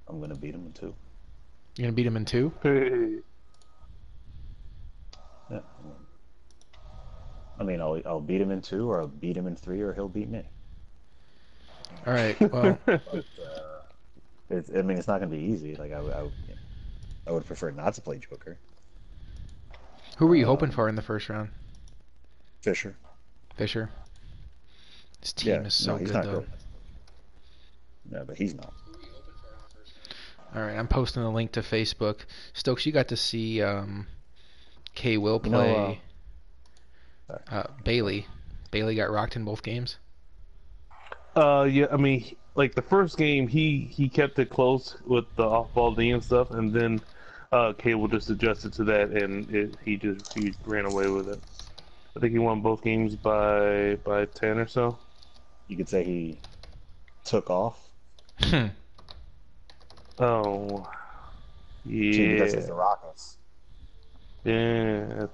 I'm gonna beat him in two. You're gonna beat him in two? Hey. Yeah. I mean, I'll beat him in two, or I'll beat him in three, or he'll beat me. All right. Well, But I mean, it's not gonna be easy. Like I would prefer not to play Joker. who were you hoping Um, for in the first round? Fisher. Fisher. His Yeah, team is no, so he's good not though. great. Yeah, but he's not. All right, I'm posting a link to Facebook. Stokes, you got to see K. Will You know, play sorry, go ahead. Bailey. Bailey got rocked in both games. Yeah, I mean, like the first game, he kept it close with the off-ball D and stuff, and then Cable just adjusted to that, and he ran away with it. I think he won both games by 10 or so. You could say he took off. Hmm. Oh, See, because he's yeah, the Rockets. yeah,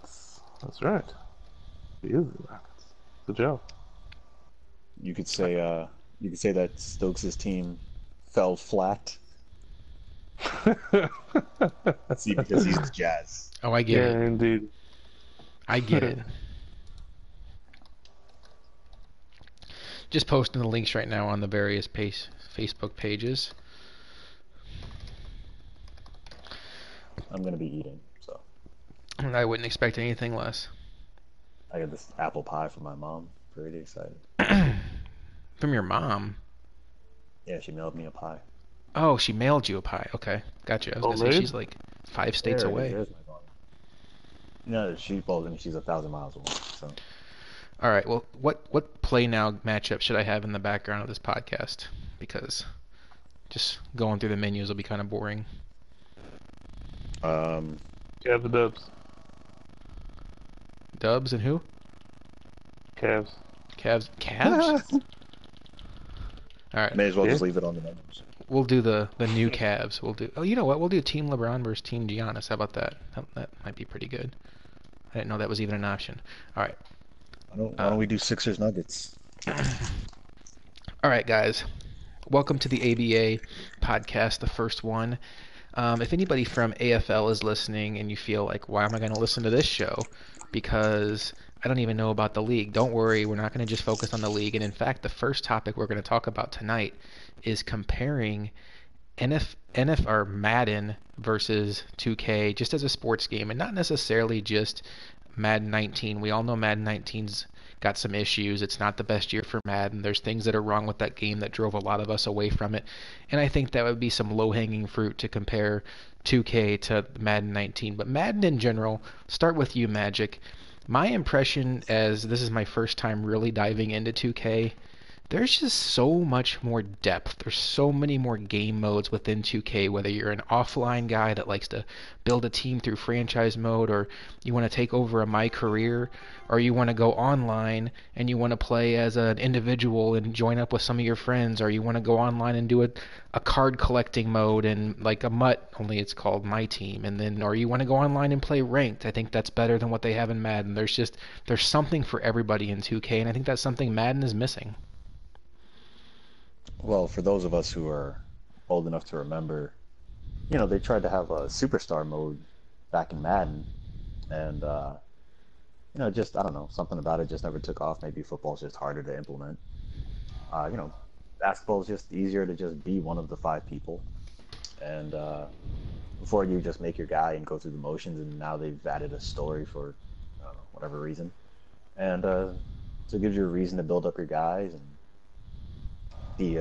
that's right. He is the Rockets. Good job. You could say that Stokes' team fell flat. See, because he's the Jazz. Oh, I get Yeah, it. indeed. I get it. Just posting the links right now on the various Facebook pages. I'm gonna be eating, so I wouldn't expect anything less. I got this apple pie from my mom. Pretty excited. From your mom? Yeah, she mailed me a pie. Oh, she mailed you a pie. Okay, gotcha. I was gonna say Homemade? she's like 5 states There it is. away. There's my mom. No, I mean, she's 1,000 miles away. So All right. Well, what play now matchup should I have in the background of this podcast? Because just going through the menus will be kind of boring. um, Cavs and Dubs. Dubs and who? Cavs. Cavs. Cavs? All right. may as well Yeah. just leave it on the menus. We'll do the new Cavs. We'll do. Oh, you know what? We'll do Team LeBron versus Team Giannis. How about that? That might be pretty good. I didn't know that was even an option. All right. Why don't we do Sixers Nuggets? All right, guys. Welcome to the ABA podcast, the first one. If anybody from AFL is listening and you feel like, why am I going to listen to this show? Because I don't even know about the league. Don't worry, we're not going to just focus on the league. And in fact, the first topic we're going to talk about tonight is comparing or Madden versus 2K just as a sports game, and not necessarily just Madden 19. We all know Madden 19's got some issues. It's not the best year for Madden. There's things that are wrong with that game that drove a lot of us away from it. And I think that would be some low-hanging fruit to compare 2K to Madden 19. But Madden in general, start with you, Magic. My impression, as this is my first time really diving into 2K, there's just so much more depth. There's so many more game modes within 2K, whether you're an offline guy that likes to build a team through franchise mode, or you want to take over a My Career, or you want to go online and you want to play as an individual and join up with some of your friends, or you want to go online and do a card collecting mode and like a MUT, only it's called My Team, and then or you want to go online and play ranked. I think that's better than what they have in Madden. There's something for everybody in 2K, and I think that's something Madden is missing. Well, for those of us who are old enough to remember, they tried to have a superstar mode back in Madden, and just I don't know, something about it just never took off. Maybe football's just harder to implement. Uh, you know, Basketball is just easier to just be one of the five people, and before you just make your guy and go through the motions, and now they've added a story for I don't know, whatever reason, and so it gives you a reason to build up your guys and the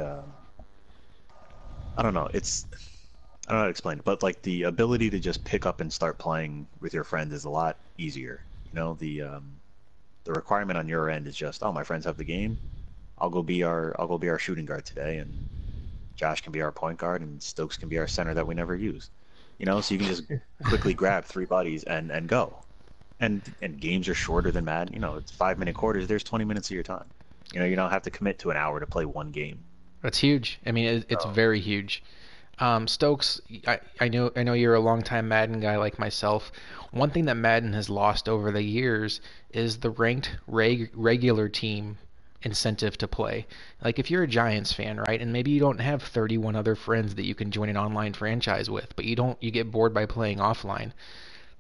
I don't know. I don't know how to explain it, but like the ability to just pick up and start playing with your friends is a lot easier. The requirement on your end is just, oh, my friends have the game. I'll go be our shooting guard today, and Josh can be our point guard, and Stokes can be our center that we never use. So you can just quickly grab three buddies and go. And games are shorter than Madden. It's 5-minute quarters. There's 20 minutes of your time. You don't have to commit to an hour to play one game. That's huge. I mean, it's So very huge. Stokes, I know you're a longtime Madden guy like myself. One thing that Madden has lost over the years is the ranked regular team incentive to play. Like if you're a Giants fan, right, and maybe you don't have 31 other friends that you can join an online franchise with, but you get bored by playing offline.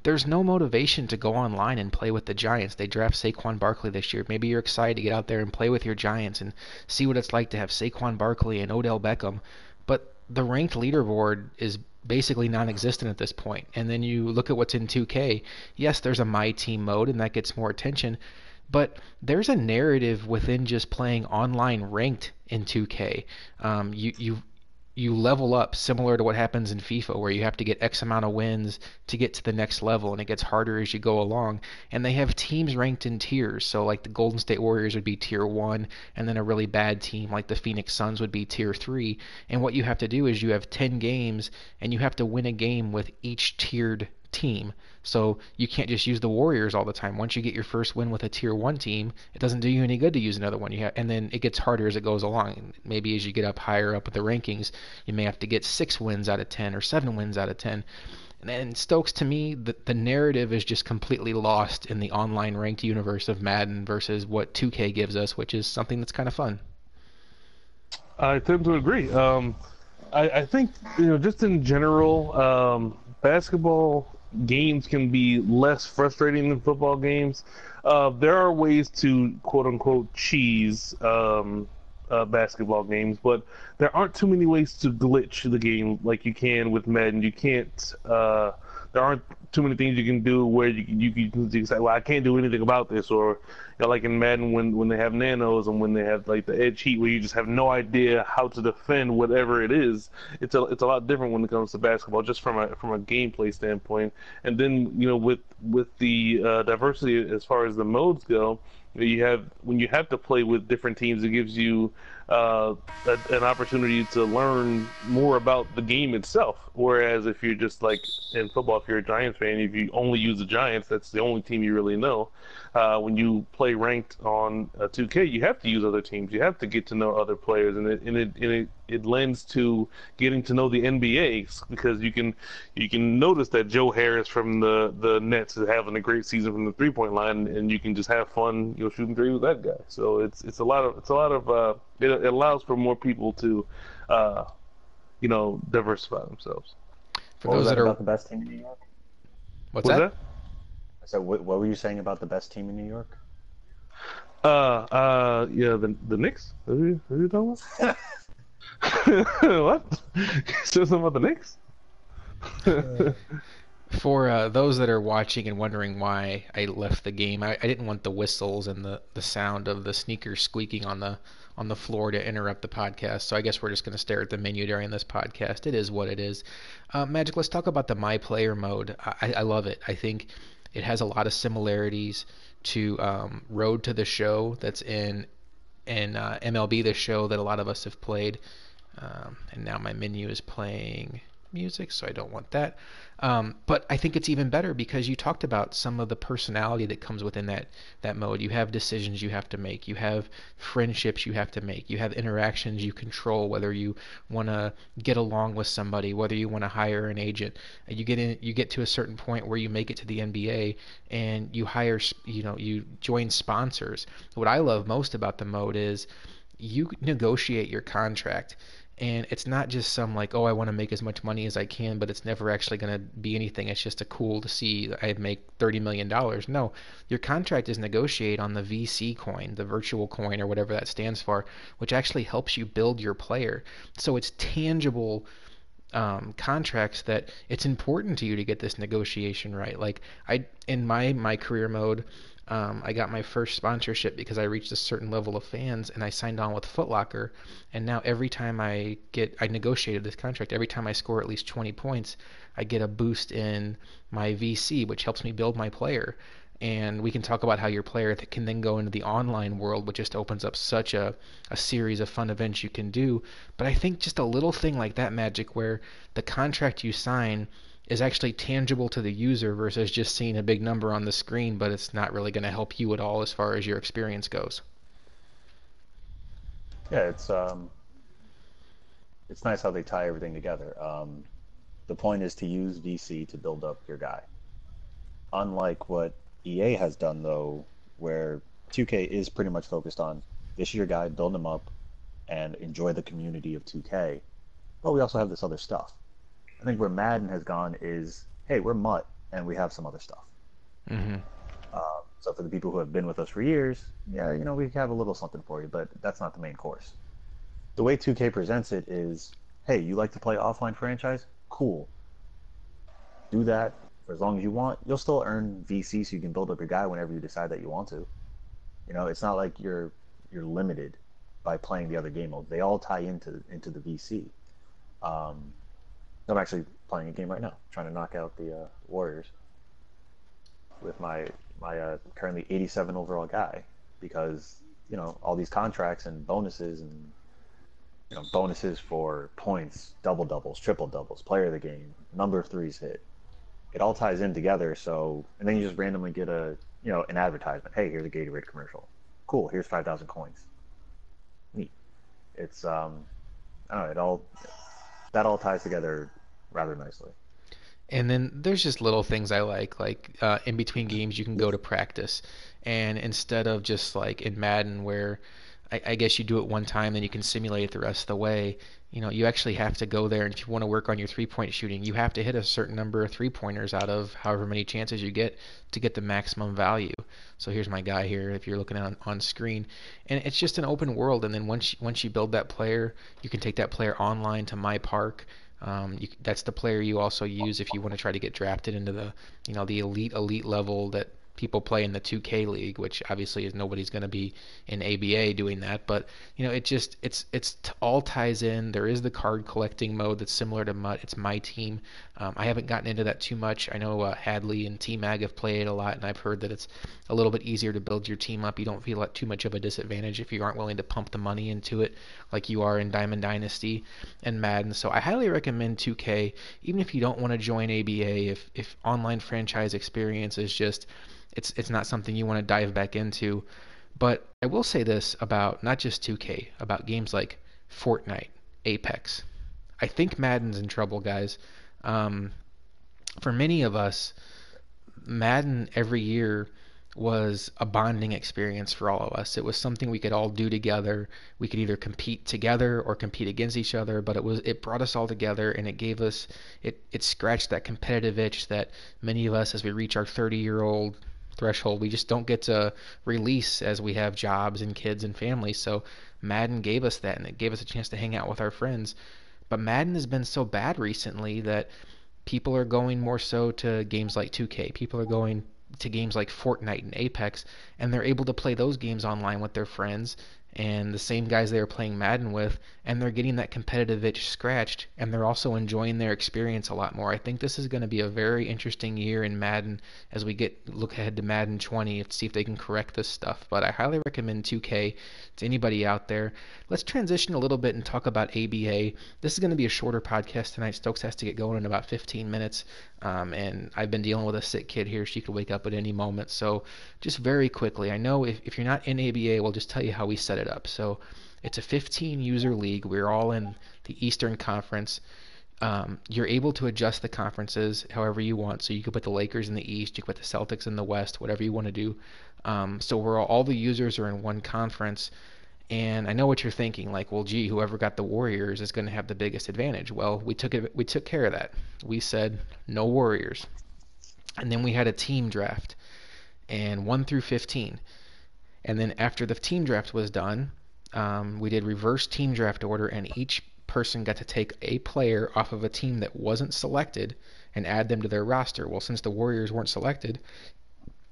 There's no motivation to go online and play with the Giants. They draft Saquon Barkley this year. Maybe you're excited to get out there and play with your Giants and see what it's like to have Saquon Barkley and Odell Beckham. But the ranked leaderboard is basically non-existent at this point. And then you look at what's in 2K. Yes, there's a My Team mode, and that gets more attention. But there's a narrative within just playing online ranked in 2K. You level up similar to what happens in FIFA, where you have to get X amount of wins to get to the next level, and it gets harder as you go along. And they have teams ranked in tiers. So like the Golden State Warriors would be tier 1, and then a really bad team like the Phoenix Suns would be tier 3. And what you have to do is you have 10 games, and you have to win a game with each tiered team. So you can't just use the Warriors all the time. Once you get your first win with a tier 1 team, it doesn't do you any good to use another one. And then it gets harder as it goes along. Maybe as you get up higher up with the rankings, you may have to get 6 wins out of 10 or 7 wins out of 10. And Stokes, to me, the narrative is just completely lost in the online ranked universe of Madden versus what 2K gives us, which is something that's kind of fun. I tend to agree. I think, just in general, basketball games can be less frustrating than football games. There are ways to quote unquote cheese basketball games, but there aren't too many ways to glitch the game like you can with Madden. You can't. There aren't too many things you can do where you can say, well, I can't do anything about this, or like in Madden when they have nanos and when they have like the edge heat where you just have no idea how to defend whatever it is. It's a lot different when it comes to basketball, just from a gameplay standpoint. And then with the diversity as far as the modes go, when you have to play with different teams, it gives you an opportunity to learn more about the game itself. Whereas if you're just like in football, if you're a Giants fan, if you only use the Giants, that's the only team you really know. When you play ranked on 2K, you have to use other teams. You have to get to know other players, and it lends to getting to know the NBA, because you can notice that Joe Harris from the Nets is having a great season from the 3-point line, and you can just have fun shooting threes with that guy. So it allows for more people to diversify themselves. For What those was that that are about the best team in New York? what's that? So what were you saying about the best team in New York? Yeah, the Knicks. Who you talking about? What? Say something about the Knicks? For those that are watching and wondering why I left the game, I didn't want the whistles and the sound of the sneakers squeaking on the floor to interrupt the podcast. So I guess we're just going to stare at the menu during this podcast. It is what it is. Magic, let's talk about the My Player mode. I love it. I think it has a lot of similarities to Road to the Show that's in MLB The Show that a lot of us have played. And now my menu is playing music, so I don't want that. But I think it's even better because you talked about some of the personality that comes within that mode. You have decisions you have to make. You have friendships you have to make. You have interactions you control, whether you want to get along with somebody, whether you want to hire an agent. You get to a certain point where you make it to the NBA and you hire, you join sponsors. What I love most about the mode is you negotiate your contract. And it's not just some like, oh, I want to make as much money as I can, but it's never actually going to be anything. It's just a cool to see I make $30 million. No, your contract is negotiated on the VC coin, the virtual coin or whatever that stands for, which actually helps you build your player. So it's tangible contracts that it's important to you to get this negotiation right. Like in my career mode, I got my first sponsorship because I reached a certain level of fans, and I signed on with Foot Locker. And now every time I negotiated this contract, every time I score at least 20 points, I get a boost in my VC, which helps me build my player. And we can talk about how your player that can then go into the online world, which just opens up such a series of fun events you can do. But I think just a little thing like that, Magic, where the contract you sign is actually tangible to the user versus just seeing a big number on the screen, but it's not really going to help you at all as far as your experience goes. Yeah, it's nice how they tie everything together. The point is to use VC to build up your guy. Unlike what EA has done, though, where 2K is pretty much focused on issue your guy, build him up, and enjoy the community of 2K. But we also have this other stuff. I think where Madden has gone is, hey, we're MUT and we have some other stuff. Mm-hmm. So for the people who have been with us for years, yeah, we have a little something for you, but that's not the main course. The way 2K presents it is, hey, you like to play offline franchise? Cool. Do that for as long as you want. You'll still earn VC so you can build up your guy whenever you decide that you want to. It's not like you're limited by playing the other game modes. They all tie into the VC. I'm actually playing a game right now, trying to knock out the Warriors with my currently 87 overall guy, because all these contracts and bonuses and bonuses for points, double doubles, triple doubles, player of the game, number of threes hit. It all ties in together. So, and then you just randomly get an advertisement. Hey, here's a Gatorade commercial. Cool. Here's 5,000 coins. Neat. It's I don't know. That all ties together rather nicely. And then there's just little things I like in between games you can go to practice, and instead of just like in Madden where I guess you do it one time then you can simulate it the rest of the way, you actually have to go there, and if you want to work on your three-point shooting, you have to hit a certain number of three-pointers out of however many chances you get to get the maximum value. So here's my guy here if you're looking on screen, and it's just an open world, and then once you build that player, you can take that player online to My Park. That's the player you also use if you want to try to get drafted into the elite level that people play in the 2K league, which obviously is nobody's going to be in ABA doing that, but it's all ties in. There is the card collecting mode that's similar to MUT. It's My Team. I haven't gotten into that too much. I know Hadley and T-Mag have played a lot, and I've heard that it's a little bit easier to build your team up. You don't feel like too much of a disadvantage if you aren't willing to pump the money into it like you are in Diamond Dynasty and Madden. So I highly recommend 2K, even if you don't want to join ABA, if online franchise experience is just it's not something you want to dive back into. But I will say this about not just 2K, about games like Fortnite, Apex. I think Madden's in trouble, guys. For many of us, Madden every year was a bonding experience for all of us. It was something we could all do together. We could either compete together or compete against each other, but it brought us all together, and it gave us it scratched that competitive itch that many of us, as we reach our 30-year-old threshold, we just don't get to release as we have jobs and kids and families. So Madden gave us that, and it gave us a chance to hang out with our friends. But Madden has been so bad recently that people are going more so to games like 2K. People are going to games like Fortnite and Apex, and they're able to play those games online with their friends and the same guys they were playing Madden with, and they're getting that competitive itch scratched, and they're also enjoying their experience a lot more. I think this is going to be a very interesting year in Madden as we look ahead to Madden 20 to see if they can correct this stuff. But I highly recommend 2K to anybody out there. Let's transition a little bit and talk about ABA. This is going to be a shorter podcast tonight. Stokes has to get going in about 15 minutes, and I've been dealing with a sick kid here. She could wake up at any moment. So just very quickly, I know if you're not in ABA, we'll just tell you how we set it up. So it's a 15-user league. We're all in the Eastern Conference. You're able to adjust the conferences however you want. So you could put the Lakers in the East, you could put the Celtics in the West, whatever you want to do. So all the users are in one conference. And I know what you're thinking, like, well, gee, whoever got the Warriors is going to have the biggest advantage. Well, we took care of that. We said no Warriors, and then we had a team draft, and 1 through 15. And then after the team draft was done, we did reverse team draft order, and each person got to take a player off of a team that wasn't selected and add them to their roster. Well, since the Warriors weren't selected,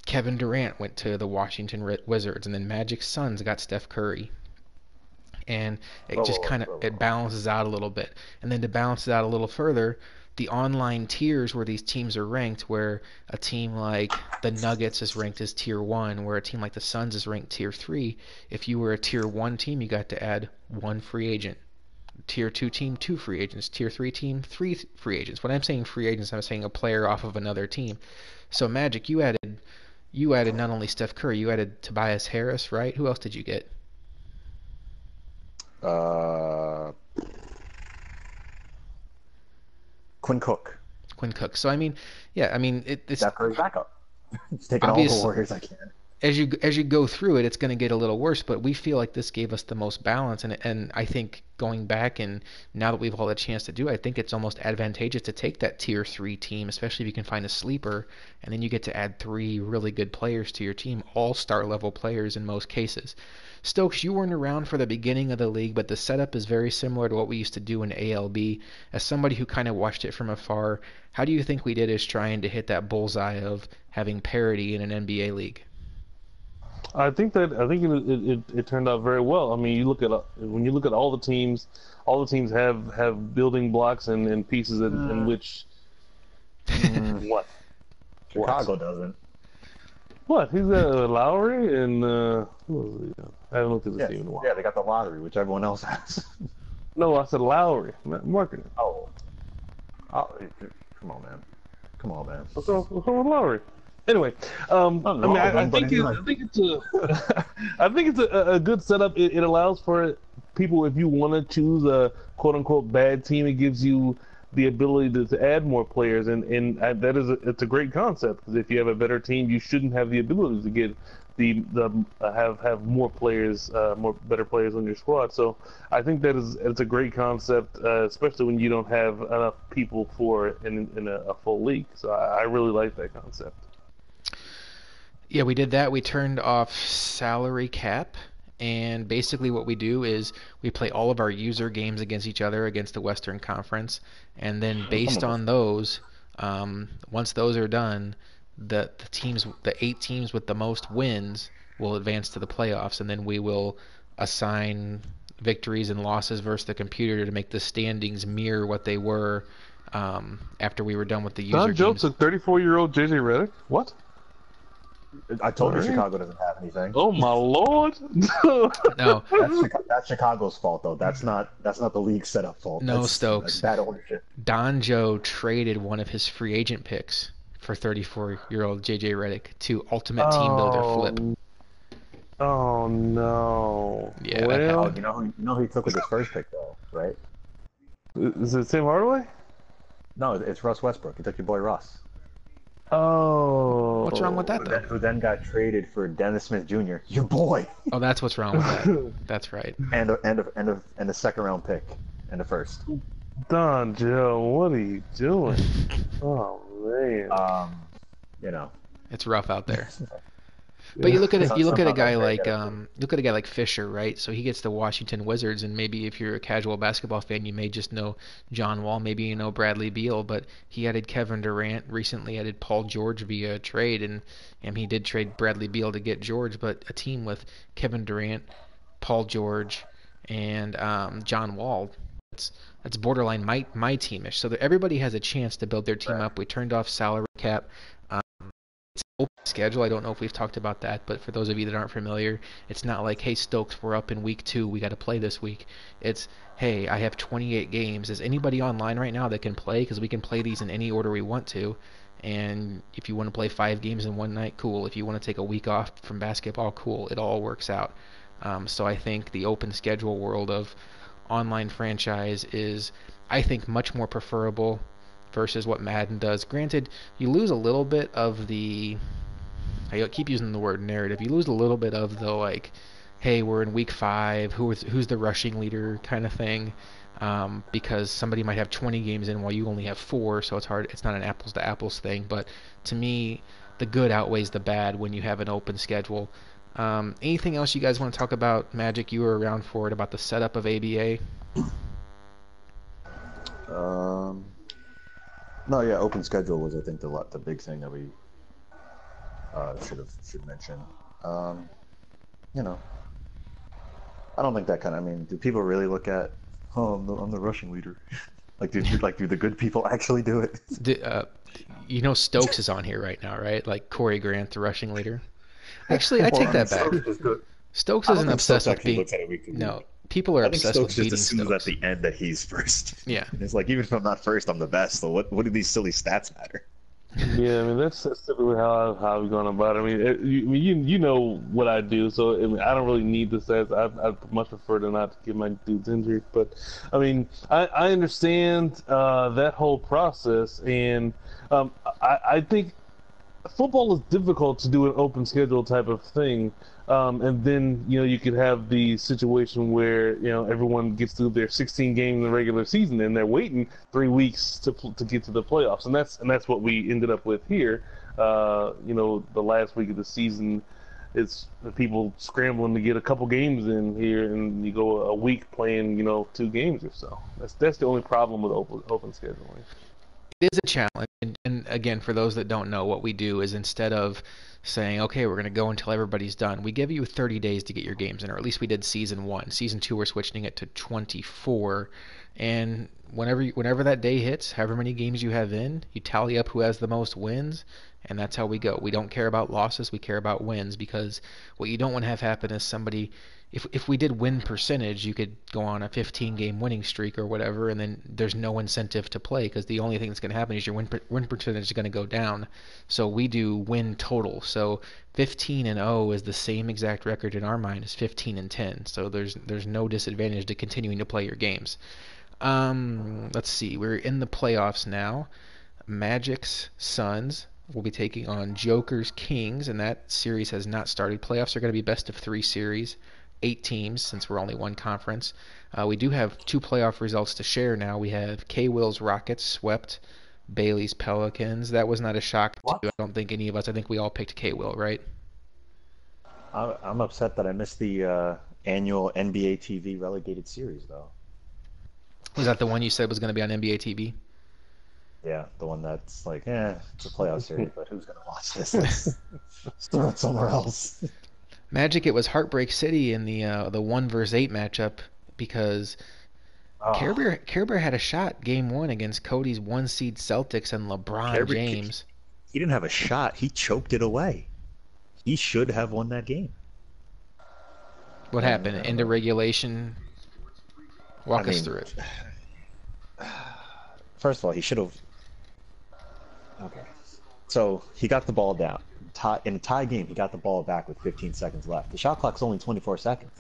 Kevin Durant went to the Washington Wizards, and then Magic Suns got Steph Curry. And it just kind of it balances out a little bit. And then to balance it out a little further, the online tiers where these teams are ranked, where a team like the Nuggets is ranked as tier 1, where a team like the Suns is ranked tier 3. If you were a tier 1 team, you got to add 1 free agent. Tier 2 team, 2 free agents. Tier 3 team, 3 free agents. When I'm saying free agents, I'm saying a player off of another team. So Magic, you added not only Steph Curry, you added Tobias Harris, right? Who else did you get? Quinn Cook. So I mean, yeah, I mean it's Steph Curry's backup. It's taking all the Warriors I can. as you go through it, it's going to get a little worse. But we feel like this gave us the most balance, and I think going back and now that we've all had a chance to do it, I think it's almost advantageous to take that tier 3 team, especially if you can find a sleeper, and then you get to add 3 really good players to your team, all star level players in most cases. Stokes, you weren't around for the beginning of the league, but the setup is very similar to what we used to do in ALB. As somebody who kind of watched it from afar, how do you think we did as trying to hit that bullseye of having parity in an NBA league? I think it turned out very well. I mean, you look at when you look at all the teams have building blocks and pieces in which what Chicago doesn't. What? He's got Lowry and who was he? I haven't looked at the team in a while. Yeah, they got the lottery, which everyone else has. No, I said Lowry. Marketing. Oh, come on, man. Come on, man. What's wrong with Lowry? Anyway, I think it's a good setup. It allows for people, if you want to choose a quote unquote bad team, it gives you the ability to add more players, and it's a great concept, because if you have a better team, you shouldn't have the ability to get have more players, better players on your squad. So I think it's a great concept, especially when you don't have enough people for it in a full league. So I really like that concept. Yeah, we did that. We turned off salary cap, and basically what we do is we play all of our user games against each other against the Western Conference, and then based on those, once those are done, the 8 teams with the most wins will advance to the playoffs, and then we will assign victories and losses versus the computer to make the standings mirror what they were after we were done with the user games. Don Jones, a 34-year-old JJ Redick? What? I told you Chicago doesn't have anything. Oh my lord! No, that's Chicago's fault though. That's not the league setup fault. No, that's, Stokes. That's bad ownership. Don Joe traded one of his free agent picks for 34-year-old JJ Redick to Ultimate Team Builder Flip. Oh no! Yeah, well, you know who he took with his first pick though, right? Is it Tim Hardaway? No, it's Russ Westbrook. He took your boy Russ. Oh. What's wrong with that, though? Who then got traded for Dennis Smith Jr., your boy. Oh, that's what's wrong with that. That's right. And a second round pick and a first. Don Joe, what are you doing? Oh man. It's rough out there. But you look at a guy like Fisher, right? So he gets the Washington Wizards, and maybe if you're a casual basketball fan, you may just know John Wall, maybe you know Bradley Beal, but he added Kevin Durant, recently added Paul George via trade, and he did trade Bradley Beal to get George, but a team with Kevin Durant, Paul George, and John Wall, that's borderline my teamish. So everybody has a chance to build their team up. We turned off salary cap. Open schedule. I don't know if we've talked about that, but for those of you that aren't familiar, it's not like, hey, Stokes, we're up in week 2, we got to play this week. It's, hey, I have 28 games. Is anybody online right now that can play? Because we can play these in any order we want to. And if you want to play 5 games in one night, cool. If you want to take a week off from basketball, cool. It all works out. So I think the open schedule world of online franchise is, I think, much more preferable versus what Madden does. Granted, you lose a little bit of the, I keep using the word narrative, you lose a little bit of the, like, hey, we're in week 5, who's the rushing leader kind of thing, because somebody might have 20 games in while you only have 4, so it's not an apples to apples thing. But to me, the good outweighs the bad when you have an open schedule. Anything else you guys want to talk about? Magic, you were around for it, about the setup of ABA? No, yeah, open schedule was, I think, the big thing that we should mention. I don't think that do people really look at, I'm the rushing leader? do the good people actually do it? Stokes is on here right now, right? Like Corey Grant, the rushing leader. Actually, I take that back. Stokes isn't obsessed with being. No. People are obsessed with beating Stokes. Stokes just assumes at the end that he's first. Yeah. It's like, even if I'm not first, I'm the best. So what do these silly stats matter? Yeah, I mean, that's typically how I've gone about it. I mean, you know what I do, so I don't really need the stats. I much prefer to not get my dudes injured. But I mean, I understand that whole process, and I think football is difficult to do an open schedule type of thing, and then you could have the situation where everyone gets through their 16 games in the regular season and they're waiting 3 weeks to get to the playoffs, and that's what we ended up with here. The last week of the season, it's the people scrambling to get a couple games in here, and you go a week playing 2 games or so. That's the only problem with open scheduling. It is a challenge, and again, for those that don't know, what we do is instead of saying, okay, we're going to go until everybody's done, we give you 30 days to get your games in, or at least we did season 1. Season 2, we're switching it to 24, and whenever that day hits, however many games you have in, you tally up who has the most wins, and that's how we go. We don't care about losses, we care about wins, because what you don't want to have happen is somebody, if we did win percentage, you could go on a 15-game winning streak or whatever, and then there's no incentive to play because the only thing that's going to happen is your win percentage is going to go down. So we do win total. So 15-0 is the same exact record in our mind as 15-10. So there's no disadvantage to continuing to play your games. Let's see. We're in the playoffs now. Magic's Suns will be taking on Joker's Kings, and that series has not started. Playoffs are going to be best of 3 series. 8 teams since we're only one conference. We do have 2 playoff results to share now. We have K-Will's Rockets swept Bailey's Pelicans. That was not a shock to you. I don't think any of us. I think we all picked K-Will, right? I'm upset that I missed the annual NBA TV relegated series, though. Was that the one you said was going to be on NBA TV? Yeah, the one that's like, it's a playoff series, but who's going to watch this? Let's throw it somewhere else. Magic, it was Heartbreak City in the 1 versus 8 matchup because Care Bear had a shot game 1 against Cody's 1 seed Celtics and LeBron James. He didn't have a shot. He choked it away. He should have won that game. What happened? Into regulation? Walk us through it. First of all, he should have... Okay. So he got the ball down. In a tie game, he got the ball back with 15 seconds left. The shot clock's only 24 seconds.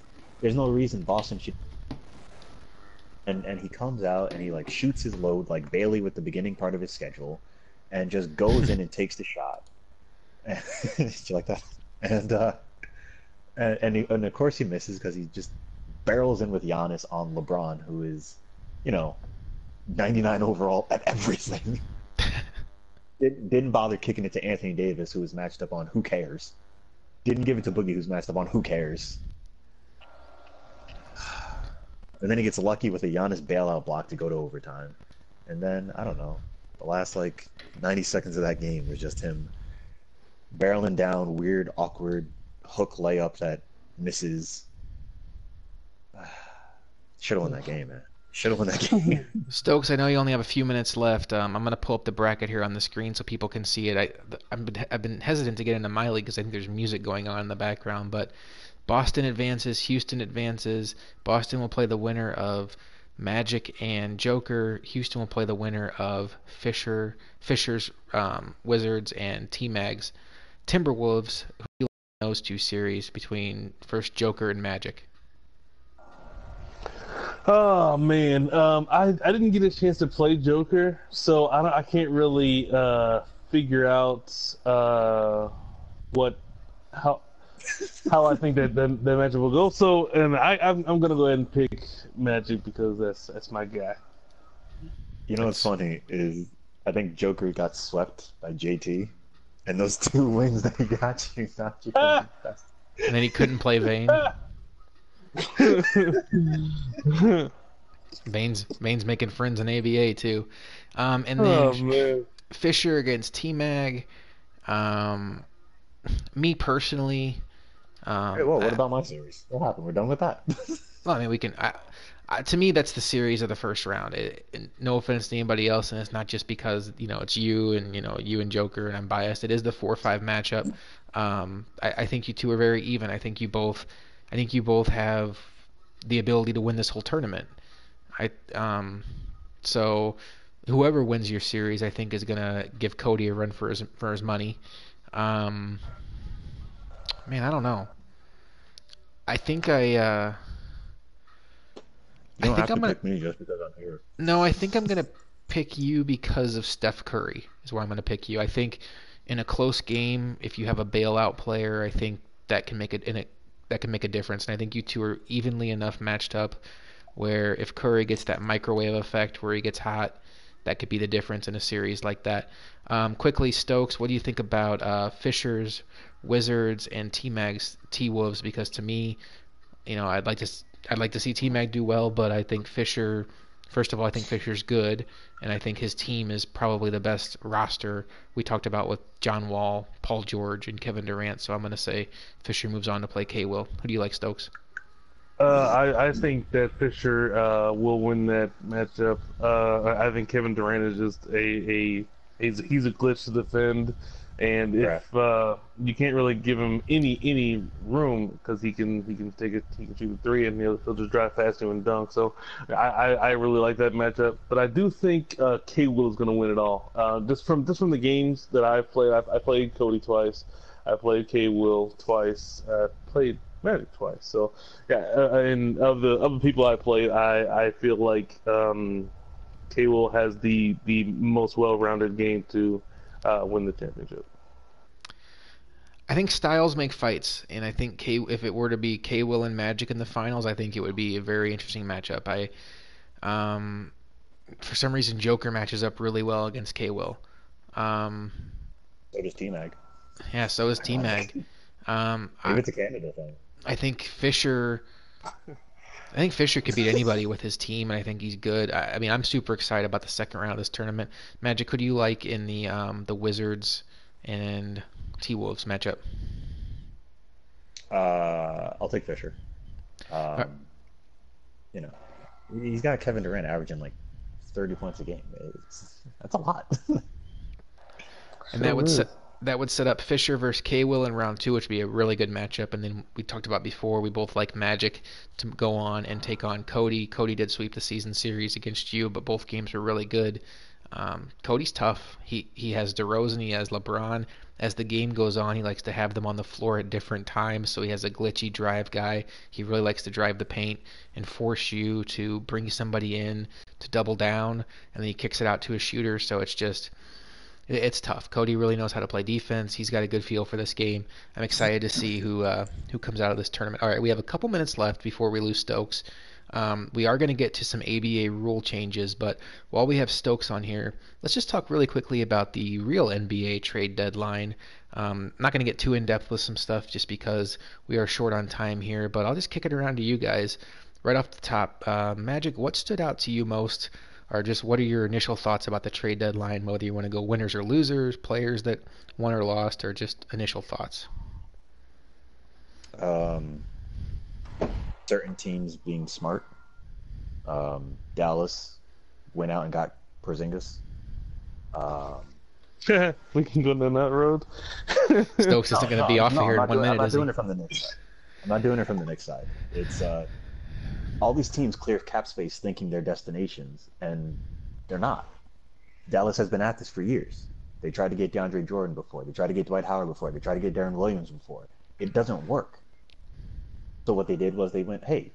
There's no reason Boston should... And he comes out and he like shoots his load like Bailey with the beginning part of his schedule and just goes in and takes the shot. And you like that? And of course he misses because he just barrels in with Giannis on LeBron, who is, 99 overall at everything. Didn't bother kicking it to Anthony Davis, who was matched up on Who Cares. Didn't give it to Boogie, who's matched up on Who Cares. And then he gets lucky with a Giannis bailout block to go to overtime. And then, I don't know, the last 90 seconds of that game was just him barreling down weird, awkward hook layup that misses. Should have won that game, man. Should have won that game. Stokes, I know you only have a few minutes left. I'm going to pull up the bracket here on the screen so people can see it. I've been hesitant to get into my league because I think there's music going on in the background, but Boston advances, Houston advances. Boston will play the winner of Magic and Joker. Houston will play the winner of Fisher's Wizards and T-Mag's Timberwolves. Who do you like in those 2 series between first Joker and Magic? Oh man, I didn't get a chance to play Joker, so I can't really figure out how I think that matchup will go. So, and I'm gonna go ahead and pick Magic because that's my guy. You know what's funny is I think Joker got swept by JT, and those 2 wins that he got you. And then he couldn't play Vayne. Vayne's making friends in ABA too. And then Fisher against T-Mag. Me personally. Hey, whoa, what about my series? What happened? We're done with that. Well, I mean, we can. To me, that's the series of the first round. No offense to anybody else, and it's not just because it's you and you and Joker, and I'm biased. It is the 4-5 matchup. I think you two are very even. I think you both have the ability to win this whole tournament. So whoever wins your series, I think, is gonna give Cody a run for his money. Man, I don't know. I think You don't have to pick me just because I'm here. No, I think I'm gonna pick you because of Steph Curry. Is why I'm gonna pick you. I think in a close game, if you have a bailout player, I think that can make that can make a difference. And I think you two are evenly enough matched up where if Curry gets that microwave effect where he gets hot, that could be the difference in a series like that. Quickly, Stokes, what do you think about Fisher's Wizards and T-Mag's T-Wolves? Because to me, I'd like to see T-Mag do well, but I think Fisher. First of all, I think Fisher's good, and I think his team is probably the best roster we talked about with John Wall, Paul George, and Kevin Durant. So I'm going to say Fisher moves on to play K-Will. Who do you like, Stokes? I think that Fisher will win that matchup. I think Kevin Durant is just he's a glitch to defend, and if you can't really give him any room because he can shoot a three and he'll just drive past you and dunk. So I really like that matchup. But I do think K Will is going to win it all. Just from the games that I've played, I played Cody twice, I played K Will twice, played Magic twice. So yeah, and of the people I played, I feel like K Will has the most well-rounded game to win the championship. I think styles make fights, and I think if it were to be K-Will and Magic in the finals, I think it would be a very interesting matchup. For some reason, Joker matches up really well against K-Will. So does T-Mag. Yeah, so is T-Mag. Maybe it's a Canada thing. I think Fisher could beat anybody with his team, and I think he's good. I mean, I'm super excited about the second round of this tournament. Magic, who do you like in the Wizards and T-Wolves matchup? I'll take Fisher. He's got Kevin Durant averaging like 30 points a game. That's a lot. And that would set up Fisher versus K-Will in round 2, which would be a really good matchup. And then we talked about before, we both like Magic to go on and take on Cody. Cody did sweep the season series against you, but both games were really good. Cody's tough. He has DeRozan, he has LeBron. As the game goes on, he likes to have them on the floor at different times, so he has a glitchy drive guy. He really likes to drive the paint and force you to bring somebody in to double down, and then he kicks it out to a shooter, so it's tough. Cody really knows how to play defense. He's got a good feel for this game. I'm excited to see who comes out of this tournament. All right, we have a couple minutes left before we lose Stokes. We are going to get to some ABA rule changes, but while we have Stokes on here, let's just talk really quickly about the real NBA trade deadline. Not going to get too in-depth with some stuff just because we are short on time here, but I'll just kick it around to you guys. Right off the top, Magic, what stood out to you most, or just what are your initial thoughts about the trade deadline, whether you want to go winners or losers, players that won or lost, or just initial thoughts? Certain teams being smart. Dallas went out and got Porzingis. We can go down that road. Stokes isn't going to be off here in 1 minute. I'm not doing it from the Knicks side. I'm not doing it from the Knicks side. It's all these teams clear cap space thinking they're destinations, and they're not. Dallas has been at this for years. They tried to get DeAndre Jordan before. They tried to get Dwight Howard before. They tried to get Darren Williams before. It doesn't work. So what they did was they went, hey,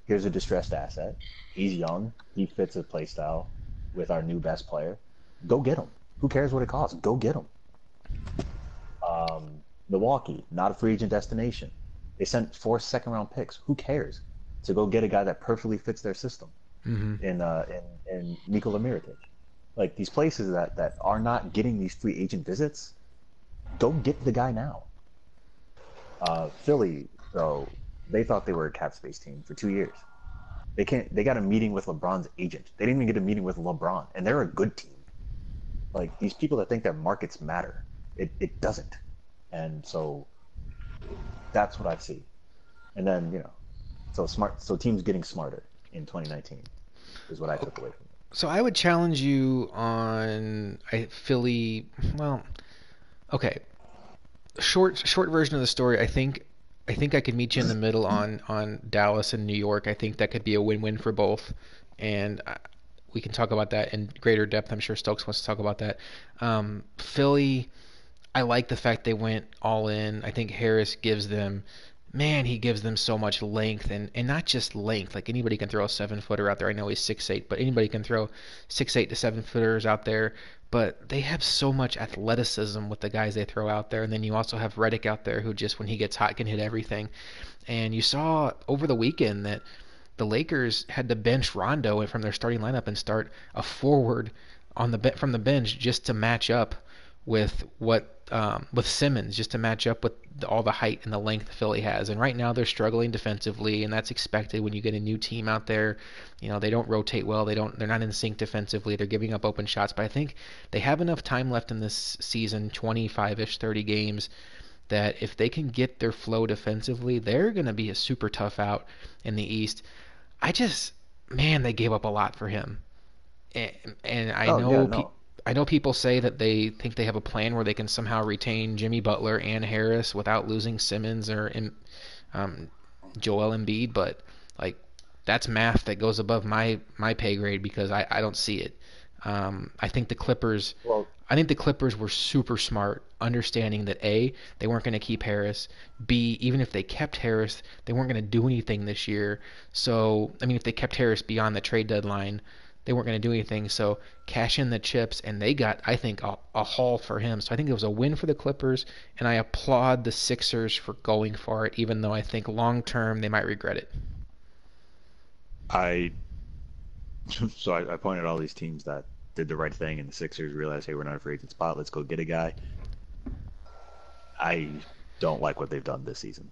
here's a distressed asset. He's young. He fits a play style with our new best player. Go get him. Who cares what it costs? Go get him. Milwaukee, not a free agent destination. They sent 4 second-round picks. Who cares? To go get a guy that perfectly fits their system in Nikola Mirotic. Like, these places that are not getting these free agent visits, go get the guy now. Philly, though, they thought they were a cap space team for 2 years. They got a meeting with LeBron's agent. They didn't even get a meeting with LeBron, and they're a good team. Like, these people that think that markets matter, it doesn't. And so that's what I see. And then, so teams getting smarter in 2019 is what I took away from it. So I would challenge you on Philly. Well, okay. Short version of the story. I think I could meet you in the middle on Dallas and New York. I think that could be a win-win for both, and we can talk about that in greater depth. I'm sure Stokes wants to talk about that. Philly, I like the fact they went all in. I think Harris gives them man, he gives them so much length, and not just length. Like anybody can throw a 7-footer out there. I know he's 6'8", but anybody can throw 6'8" to 7-footers out there. But they have so much athleticism with the guys they throw out there. And then you also have Reddick out there who just, when he gets hot, can hit everything. And you saw over the weekend that the Lakers had to bench Rondo from their starting lineup and start a forward on the from the bench just to match up with Simmons, just to match up with all the height and the length Philly has. And right now they're struggling defensively, and that's expected when you get a new team out there. You know, they don't rotate well. They're not in sync defensively. They're giving up open shots, but I think they have enough time left in this season, 25-ish, 30 games, that if they can get their flow defensively, they're going to be a super tough out in the East. Man, they gave up a lot for him. And I Oh yeah, know no. I know people say that they think they have a plan where they can somehow retain Jimmy Butler and Harris without losing Simmons or um, Joel Embiid, but like that's math that goes above my pay grade because I don't see it. I think the Clippers Well, I think the Clippers were super smart, understanding that A, they weren't going to keep Harris. B, even if they kept Harris, they weren't going to do anything this year. So, I mean, if they kept Harris beyond the trade deadline, they weren't going to do anything. So, cash in the chips, and they got, I think, a haul for him. So, I think it was a win for the Clippers, and I applaud the Sixers for going for it, even though I think long term they might regret it. I I pointed out all these teams that did the right thing, and the Sixers realized, hey, we're not a free agent spot. Let's go get a guy. I don't like what they've done this season,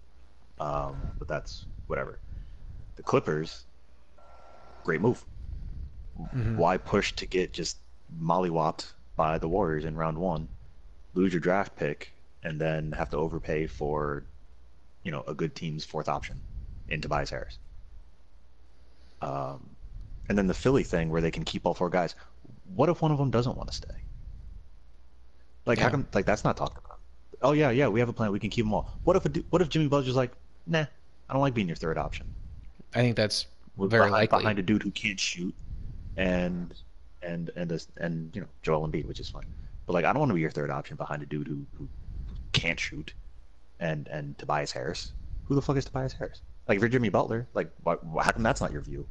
but that's whatever. The Clippers, great move. Hmm. Why push to get just mollywopped by the Warriors in round one, lose your draft pick, and then have to overpay for, a good team's fourth option in Tobias Harris? Um, and then the Philly thing where they can keep all four guys. What if one of them doesn't want to stay? Like, how Yeah, come? Like, that's not talked about. Oh yeah, yeah, we have a plan. We can keep them all. What if Jimmy Butler's like, nah, I don't like being your third option. I think that's We're very likely. behind a dude who can't shoot, and Joel Embiid, which is fine. But like, I don't want to be your third option behind a dude who can't shoot, and Tobias Harris. Who the fuck is Tobias Harris? Like, if you're Jimmy Butler, like, how come that's not your view?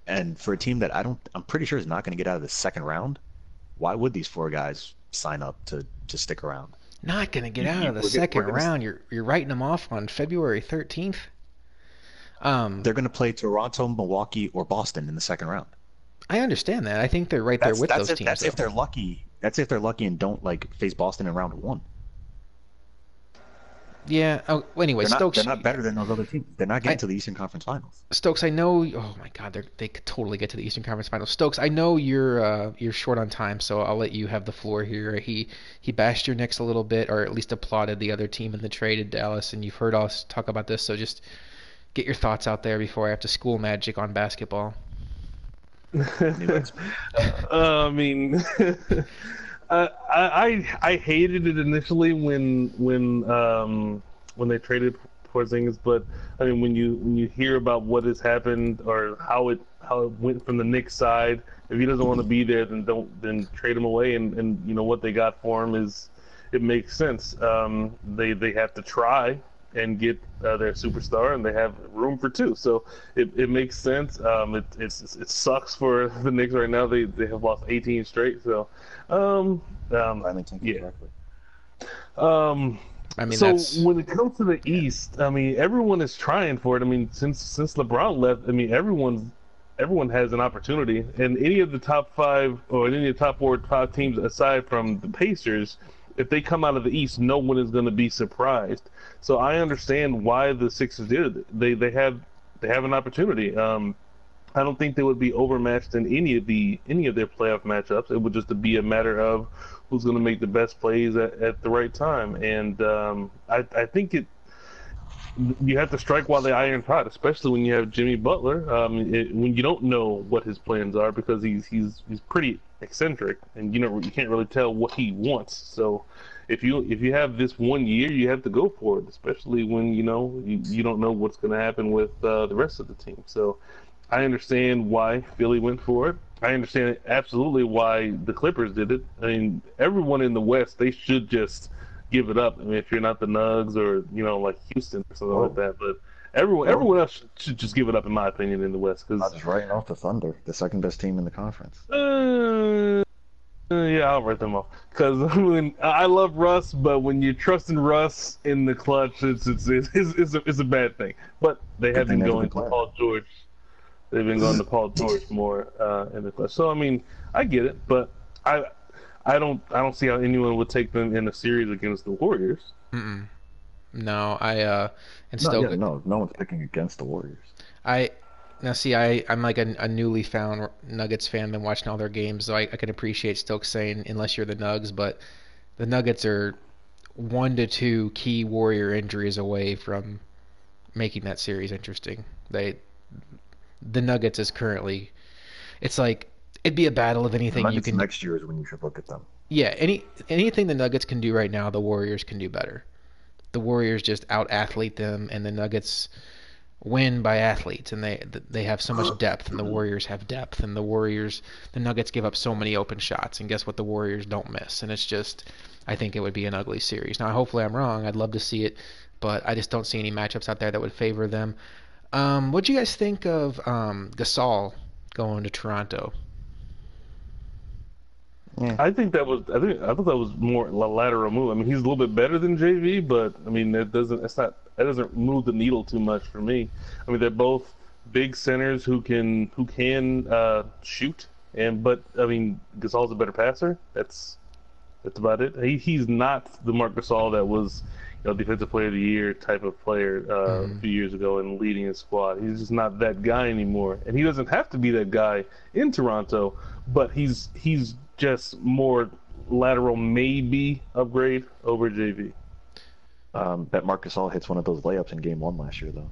And for a team that I'm pretty sure is not going to get out of the second round, why would these four guys sign up to stick around? Not gonna get out of the We're second gonna round. You're writing them off on February 13th. Um, they're gonna play Toronto, Milwaukee, or Boston in the second round. I understand that. I think they're right there with those teams, That's if though. they're lucky. That's if they're lucky and don't like face Boston in round one. Yeah. Oh, well, anyway, They're Stokes. not better than those other teams. They're not getting I to the Eastern Conference Finals. Stokes. I know. Oh my God, they could totally get to the Eastern Conference Finals. Stokes. I know you're short on time, so I'll let you have the floor here. He bashed your Knicks a little bit, or at least applauded the other team in the trade in Dallas, and you've heard us talk about this, so just get your thoughts out there before I have to school Magic on basketball. New York's I mean, I hated it initially when they traded Porzingis, but I mean when you hear about what has happened or how it went from the Knicks side, if he doesn't want to be there, then trade him away, and what they got for him is it makes sense. They have to try and get their superstar, and they have room for two. So it makes sense. It sucks for the Knicks right now. They have lost 18 straight. So finally thinking yeah. correctly. Um, I mean, so that's when it comes to the East, I mean everyone is trying for it. I mean since LeBron left, I mean everyone has an opportunity, and any of the top five or any of the top 4 or 5 teams aside from the Pacers, if they come out of the East, no one is going to be surprised. So I understand why the Sixers did it. They have an opportunity. I don't think they would be overmatched in any of their playoff matchups. It would just be a matter of who's going to make the best plays at the right time. And I think you have to strike while the iron's hot, especially when you have Jimmy Butler. When you don't know what his plans are, because he's pretty eccentric, and you can't really tell what he wants. So if you have this one year, you have to go for it, especially when you don't know what's going to happen with the rest of the team. So I understand why Philly went for it. I understand absolutely why the Clippers did it. I mean, everyone in the West, they should just give it up. I mean, if you're not the Nugs or like Houston or something like Well, that, but everyone else should just give it up, in my opinion, in the West. I'm Because just writing off the Thunder, the second best team in the conference. yeah, I'll write them off. Because I love Russ, but when you're trusting Russ in the clutch, it's a bad thing. But they Good have thing been they going haven't to played. Paul George. They've been going to Paul George more in the clutch. So I mean, I get it, but I don't see how anyone would take them in a series against the Warriors. Mm-mm. No, and No, yeah, Stoke. no one's picking against the Warriors. I Now see, I'm like a newly found Nuggets fan. Been watching all their games, so I can appreciate Stokes saying unless you're the Nugs, but the Nuggets are 1 to 2 key Warrior injuries away from making that series interesting. The Nuggets is currently, it's like it'd be a battle of The anything you Nuggets can. next year is when you should look at them. Yeah, anything the Nuggets can do right now, the Warriors can do better. The Warriors just out athlete them, and the Nuggets win by athletes, and they have so much depth, and the Warriors have depth, and the Nuggets give up so many open shots, and guess what? The Warriors don't miss, and it's just, I think it would be an ugly series. Now, hopefully, I'm wrong. I'd love to see it, but I just don't see any matchups out there that would favor them. What do you guys think of Gasol going to Toronto? Yeah. I thought that was more a lateral move. I mean, he's a little bit better than JV, but I mean, that doesn't move the needle too much for me. I mean, they're both big centers who can shoot, but I mean, Gasol's a better passer. That's about it. He's not the Marc Gasol that was defensive player of the year type of player a few years ago and leading his squad. He's just not that guy anymore, and he doesn't have to be that guy in Toronto. But he's just more lateral, maybe upgrade over JV. Bet Marc Gasol hits one of those layups in Game 1 last year, though.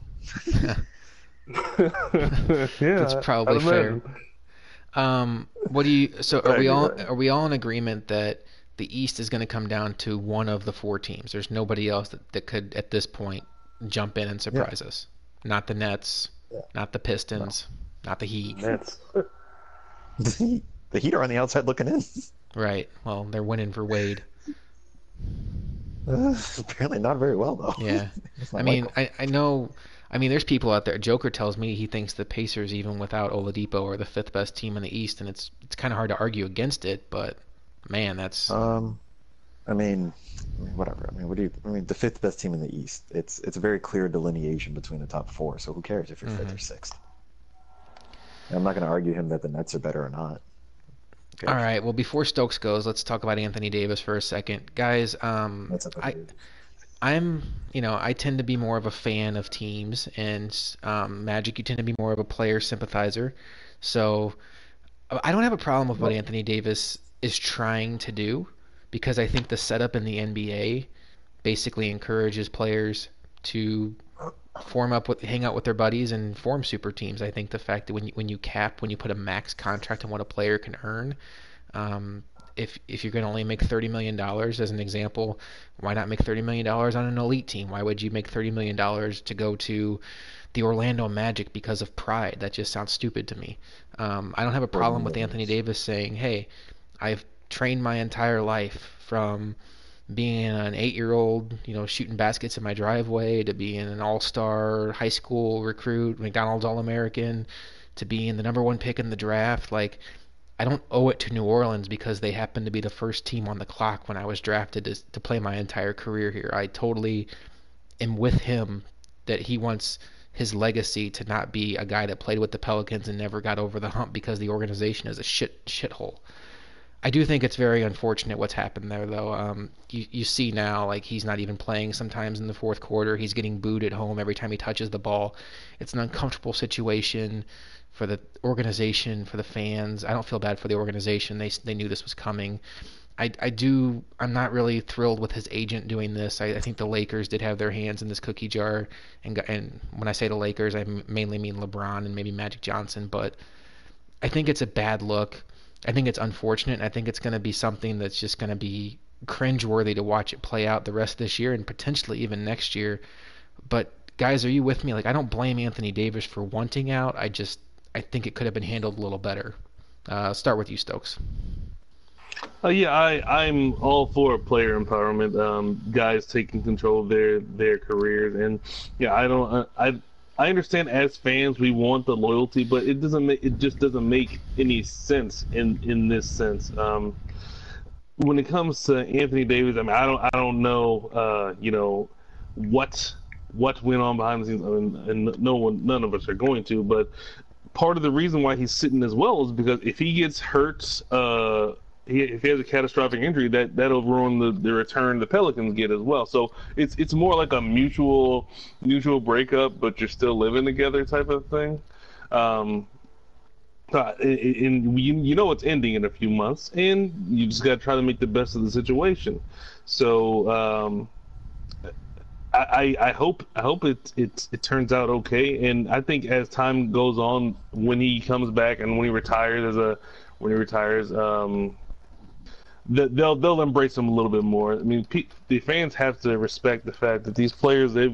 Yeah, That's probably I'd fair. imagine. What do you? So Right, you're right. are we all in agreement that the East is going to come down to one of the 4 teams? There's nobody else that could at this point jump in and surprise us. Not the Nets, Yeah. not the Pistons, not the Heat. That's The Heat are on the outside looking in. Right. Well, they're winning for Wade. Apparently not very well, though. Yeah. It's not I mean, Michael. I know. I mean, there's people out there. Joker tells me he thinks the Pacers, even without Oladipo, are the 5th best team in the East, and it's kind of hard to argue against it. But man, that's I mean, whatever. I mean, the fifth best team in the East. It's a very clear delineation between the top 4. So who cares if you're fifth or sixth? And I'm not going to argue him that the Nets are better or not. Who all cares? right. Well, before Stokes goes, let's talk about Anthony Davis for a second, guys. That's up to I Davis. I tend to be more of a fan of teams, and Magic, you tend to be more of a player sympathizer. So I don't have a problem with what Anthony Davis is trying to do because I think the setup in the NBA basically encourages players to hang out with their buddies and form super teams. I think the fact that when you put a max contract on what a player can earn, um, if you're going to only make $30 million as an example, why not make $30 million on an elite team? Why would you make $30 million to go to the Orlando Magic because of pride? That just sounds stupid to me. I don't have a problem with Anthony Davis saying, "Hey, I've trained my entire life from being an 8-year-old, shooting baskets in my driveway, to being an all-star high school recruit, McDonald's All-American, to being the number 1 pick in the draft. Like, I don't owe it to New Orleans because they happened to be the first team on the clock when I was drafted to play my entire career here. I totally am with him that he wants his legacy to not be a guy that played with the Pelicans and never got over the hump because the organization is a shithole. I do think it's very unfortunate what's happened there, though. You see now, like, he's not even playing sometimes in the fourth quarter. He's getting booed at home every time he touches the ball. It's an uncomfortable situation for the organization, for the fans. I don't feel bad for the organization. They knew this was coming. I'm not really thrilled with his agent doing this. I think the Lakers did have their hands in this cookie jar, and when I say the Lakers, I mainly mean LeBron and maybe Magic Johnson, but I think it's a bad look. I think it's unfortunate, and I think it's going to be something that's just going to be cringeworthy to watch it play out the rest of this year and potentially even next year. But guys, are you with me? Like, I don't blame Anthony Davis for wanting out. I think it could have been handled a little better. Start with you, Stokes. Yeah, I'm all for player empowerment. Guys taking control of their careers, and yeah, I don't I understand as fans we want the loyalty, but it just doesn't make any sense in this sense. When it comes to Anthony Davis, I mean, I don't know, what went on behind the scenes, I mean, and none of us are going to, but part of the reason why he's sitting as well is because if he gets hurt, if he has a catastrophic injury, that'll ruin the return the Pelicans get as well. So it's more like a mutual breakup, but you're still living together type of thing. Um, and you know it's ending in a few months, and you just got to try to make the best of the situation. So I hope it turns out okay, and I think as time goes on, when he comes back and when he retires, they'll embrace him a little bit more. I mean, the fans have to respect the fact that these players he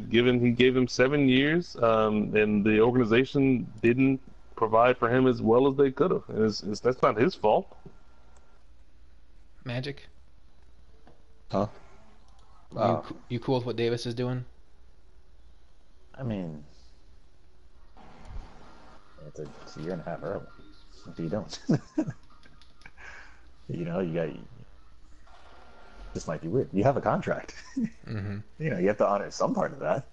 gave them 7 years, and the organization didn't provide for him as well as they could have, and that's not his fault. Magic, Huh? Uh, you cool with what Davis is doing? I mean, it's a year and a half early. If you don't, you got this might be weird. You have a contract. Mm-hmm. You have to honor some part of that.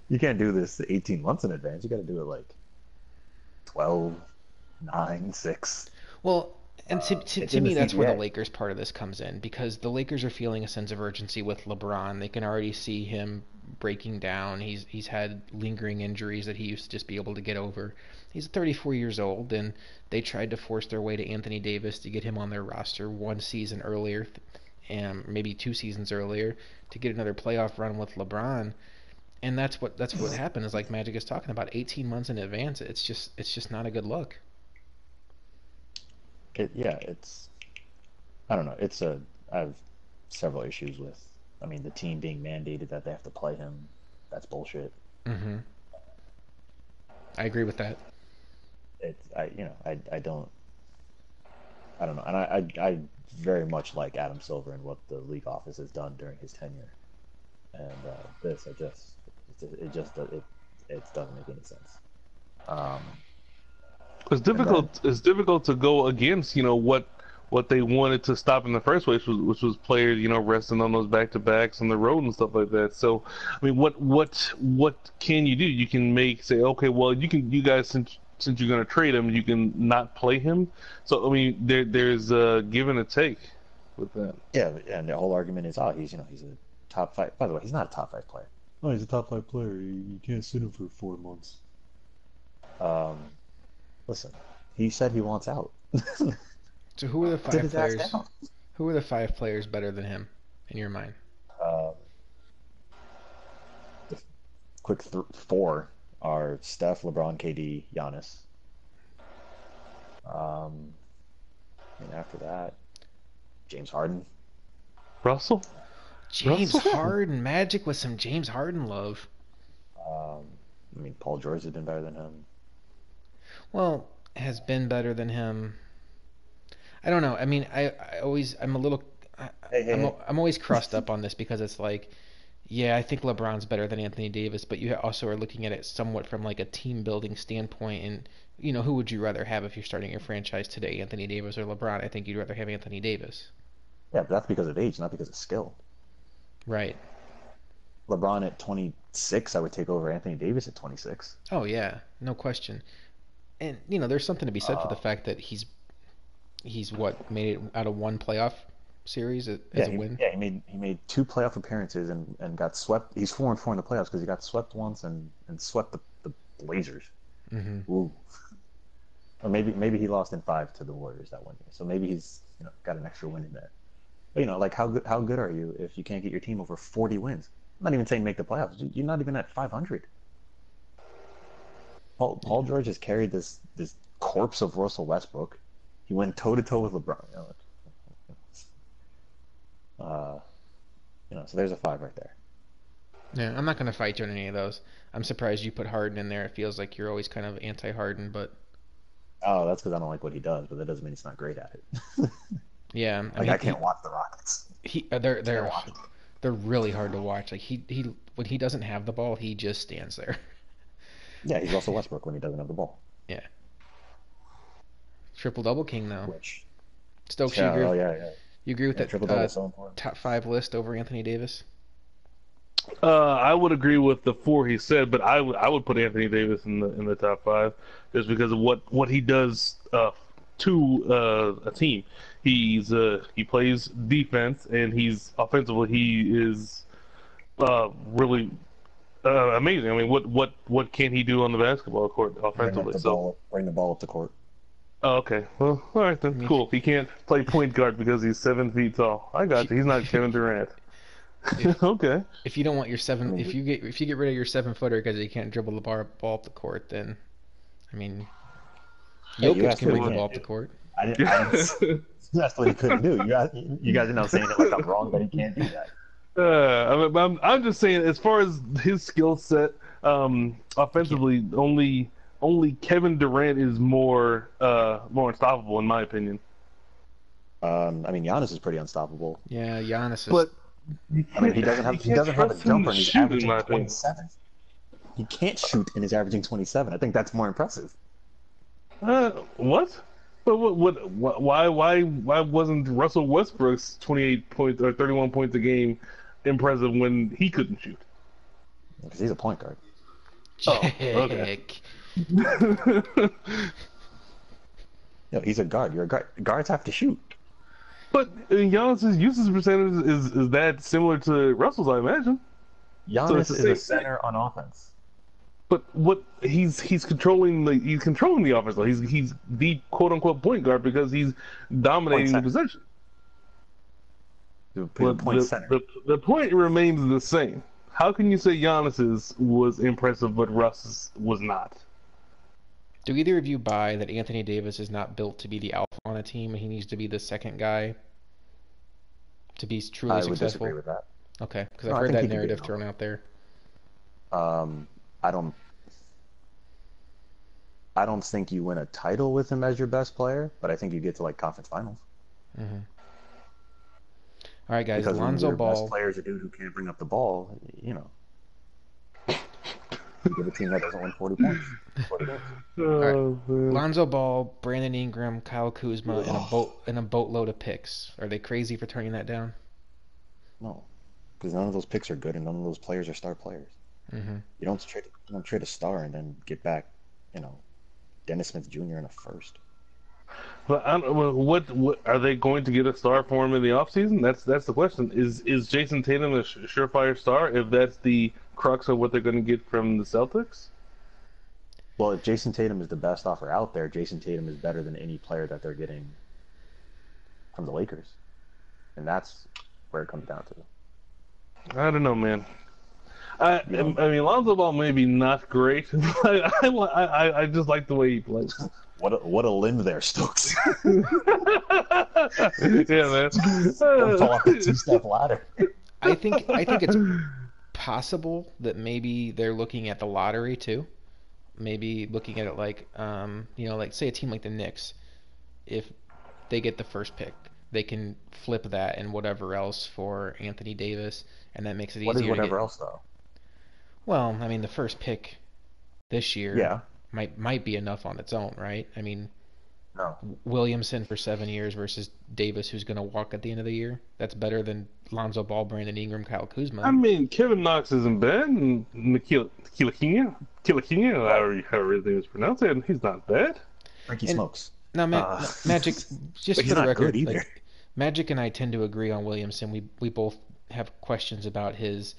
You can't do this 18 months in advance. You got to do it like 12, 9, 6. Well, and It's to in the me, that's where the CBA. Lakers part of this comes in because the Lakers are feeling a sense of urgency with LeBron. They can already see him breaking down. He's had lingering injuries that he used to just be able to get over. He's 34 years old, and they tried to force their way to Anthony Davis to get him on their roster one season earlier, and maybe 2 seasons earlier, to get another playoff run with LeBron. And that's what happened is like Magic is talking about 18 months in advance. It's just not a good look. Yeah, it's I don't know. I have several issues with. I mean, the team being mandated that they have to play him. That's bullshit. Mm-hmm. I agree with that. I don't know, and I very much like Adam Silver and what the league office has done during his tenure, and this it doesn't make any sense. Um, and then It's difficult to go against what they wanted to stop in the first place, which was players resting on those back to backs on the road and stuff like that. So I mean, what can you do? You can say, okay, well, you guys, since you're going to trade him, you can not play him. So I mean, there's a give and a take with that. yeah, and the whole argument is, oh, he's a top five. By the way, he's not a top five player. Oh, he's a top five player. You can't sit him for 4 months. Um, Listen, he said he wants out. So who are the Sit five his ass players? down. Who are the five players better than him in your mind? Um, the quick four are Steph, LeBron, KD, Giannis. Um, and after that, James Harden. Russell, James Russell. Harden, Magic with some James Harden love. Um, I mean, Paul George has been better than him. Well, has been better than him. I don't know. I mean, I always I'm a little I, Hey, hey, hey. I'm always crossed up on this because it's like, yeah, I think LeBron's better than Anthony Davis, but you also are looking at it somewhat from like a team building standpoint. And who would you rather have if you're starting your franchise today, Anthony Davis or LeBron? I think you'd rather have Anthony Davis. Yeah, but that's because of age, not because of skill. Right. LeBron at 26, I would take over Anthony Davis at 26. Oh yeah, no question. And there's something to be said for the Uh, fact that he's what made it out of one playoff series as yeah, a win. he made two playoff appearances and got swept. He's 4-4 in the playoffs because he got swept once and swept the Blazers. Hmm. Ooh. Or maybe he lost in five to the Warriors that one year. So maybe he's got an extra win in there. But like how good are you if you can't get your team over 40 wins? I'm not even saying make the playoffs. You're not even at 500. Paul George has carried this corpse of Russell Westbrook. He went toe to toe with LeBron. Uh, so there's a five right there. Yeah, I'm not gonna fight you on any of those. I'm surprised you put Harden in there. It feels like you're always kind of anti-Harden, but Oh, that's because I don't like what he does, but that doesn't mean he's not great at it. Yeah, I Like mean I can't watch the Rockets. they're Can't watch them. they're really hard to watch. Like he when he doesn't have the ball, he just stands there. Yeah, he's also Westbrook when he doesn't have the ball. Yeah, triple double king though. Which, Stokes, yeah, oh yeah. you agree with Yeah, that triple double is so important. top 5 list over Anthony Davis? I would agree with the 4 he said, but I would put Anthony Davis in the top 5 just because of what he does to a team. He plays defense, and he's offensively he is really amazing. I mean, what can he do on the basketball court offensively? Bring the ball up the court. Oh, okay. Well, all right then. Cool. He can't play point guard because he's 7 feet tall. I got you. He's not Kevin Durant. Okay. If you don't want your if you get rid of your 7-footer because he can't dribble the ball up the court, then I mean, Jokic can bring the ball up the court. I didn't that's what he couldn't do. You guys are now saying it like I'm wrong, but he can't do that. I'm just saying, as far as his skill set, offensively, only Kevin Durant is more unstoppable in my opinion. I mean, Giannis is pretty unstoppable. Yeah, Giannis is. But I mean, he doesn't have a jumper, and he's averaging 27. He can't shoot, and he's averaging 27. I think that's more impressive. What? But why wasn't Russell Westbrook's 28 points or 31 points a game impressive when he couldn't shoot? Because he's a point guard. Oh, okay. No, he's a guard. You're a guard. Guards have to shoot. But Giannis's usage percentage is that similar to Russell's, I imagine. Giannis is a center on offense. But he's controlling the offense. Though. He's the quote unquote point guard because he's dominating the possession. The point remains the same. How can you say Giannis's was impressive but Russ's was not? Do either of you buy that Anthony Davis is not built to be the alpha on a team and he needs to be the second guy to be truly successful? I would disagree with that. Okay, because I've heard that narrative thrown out there. I don't think you win a title with him as your best player, but I think you get to like conference finals. Mm-hmm. All right, guys. Because Lonzo your Ball. Best player is a dude who can't bring up the ball. You know, you give a team that doesn't win 40 points. 40 points. Right. Lonzo Ball, Brandon Ingram, Kyle Kuzma, and a boatload of picks. Are they crazy for turning that down? No, because none of those picks are good, and none of those players are star players. Mm-hmm. You don't trade a star and then get back, Dennis Smith Jr. in a first. But what are they going to get a star for him in the offseason? That's the question. Is Jason Tatum a surefire star if that's the crux of what they're going to get from the Celtics? Well, if Jason Tatum is the best offer out there, Jason Tatum is better than any player that they're getting from the Lakers, and that's where it comes down to. I don't know, man. I mean, Lonzo Ball may be not great, but I just like the way he plays. What a limb there, Stokes. Yeah, man. Don't fall off the 2-step ladder. I think it's possible that maybe they're looking at the lottery too. Maybe looking at it like, like say a team like the Knicks, if they get the first pick, they can flip that and whatever else for Anthony Davis, and that makes it easier. What is whatever else though? Well, I mean, the first pick this year, yeah, might be enough on its own, right? I mean, no. Williamson for 7 years versus Davis, who's going to walk at the end of the year. That's better than Lonzo Ball, Brandon Ingram, Kyle Kuzma. I mean, Kevin Knox isn't bad, and Ntilikina, however his name is pronounced, and he's not bad. Frankie Smokes. Now, Magic, just for the record, Magic and I tend to agree on Williamson. We both have questions about his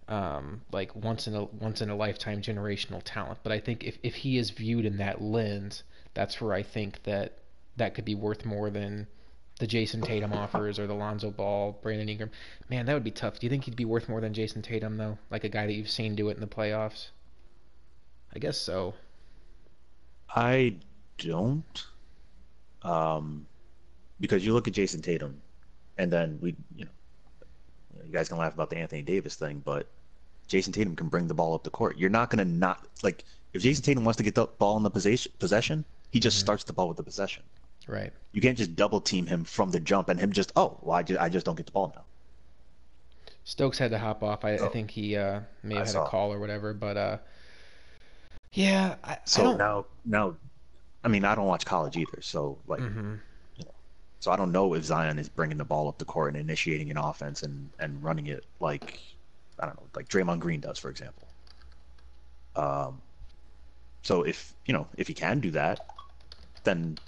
once in a lifetime generational talent. But I think if he is viewed in that lens, that's where I think that could be worth more than the Jason Tatum offers or the Lonzo Ball, Brandon Ingram. Man, that would be tough. Do you think he'd be worth more than Jason Tatum though? Like a guy that you've seen do it in the playoffs? I guess so. I don't. Because you look at Jason Tatum, and then you guys can laugh about the Anthony Davis thing, but Jason Tatum can bring the ball up the court. You're not going to if Jason Tatum wants to get the ball in the possession, he just starts the ball with the possession. Right. You can't just double team him from the jump and him just, oh, well, I just don't get the ball now. Stokes had to hop off. I So think he may I have had a saw. call or whatever, but yeah, I So don't. now, I mean, I don't watch college either. So like, Hmm. you know, so I don't know if Zion is bringing the ball up the court and initiating an offense and running it like, I don't know, like Draymond Green does, for example. Um, so if he can do that, then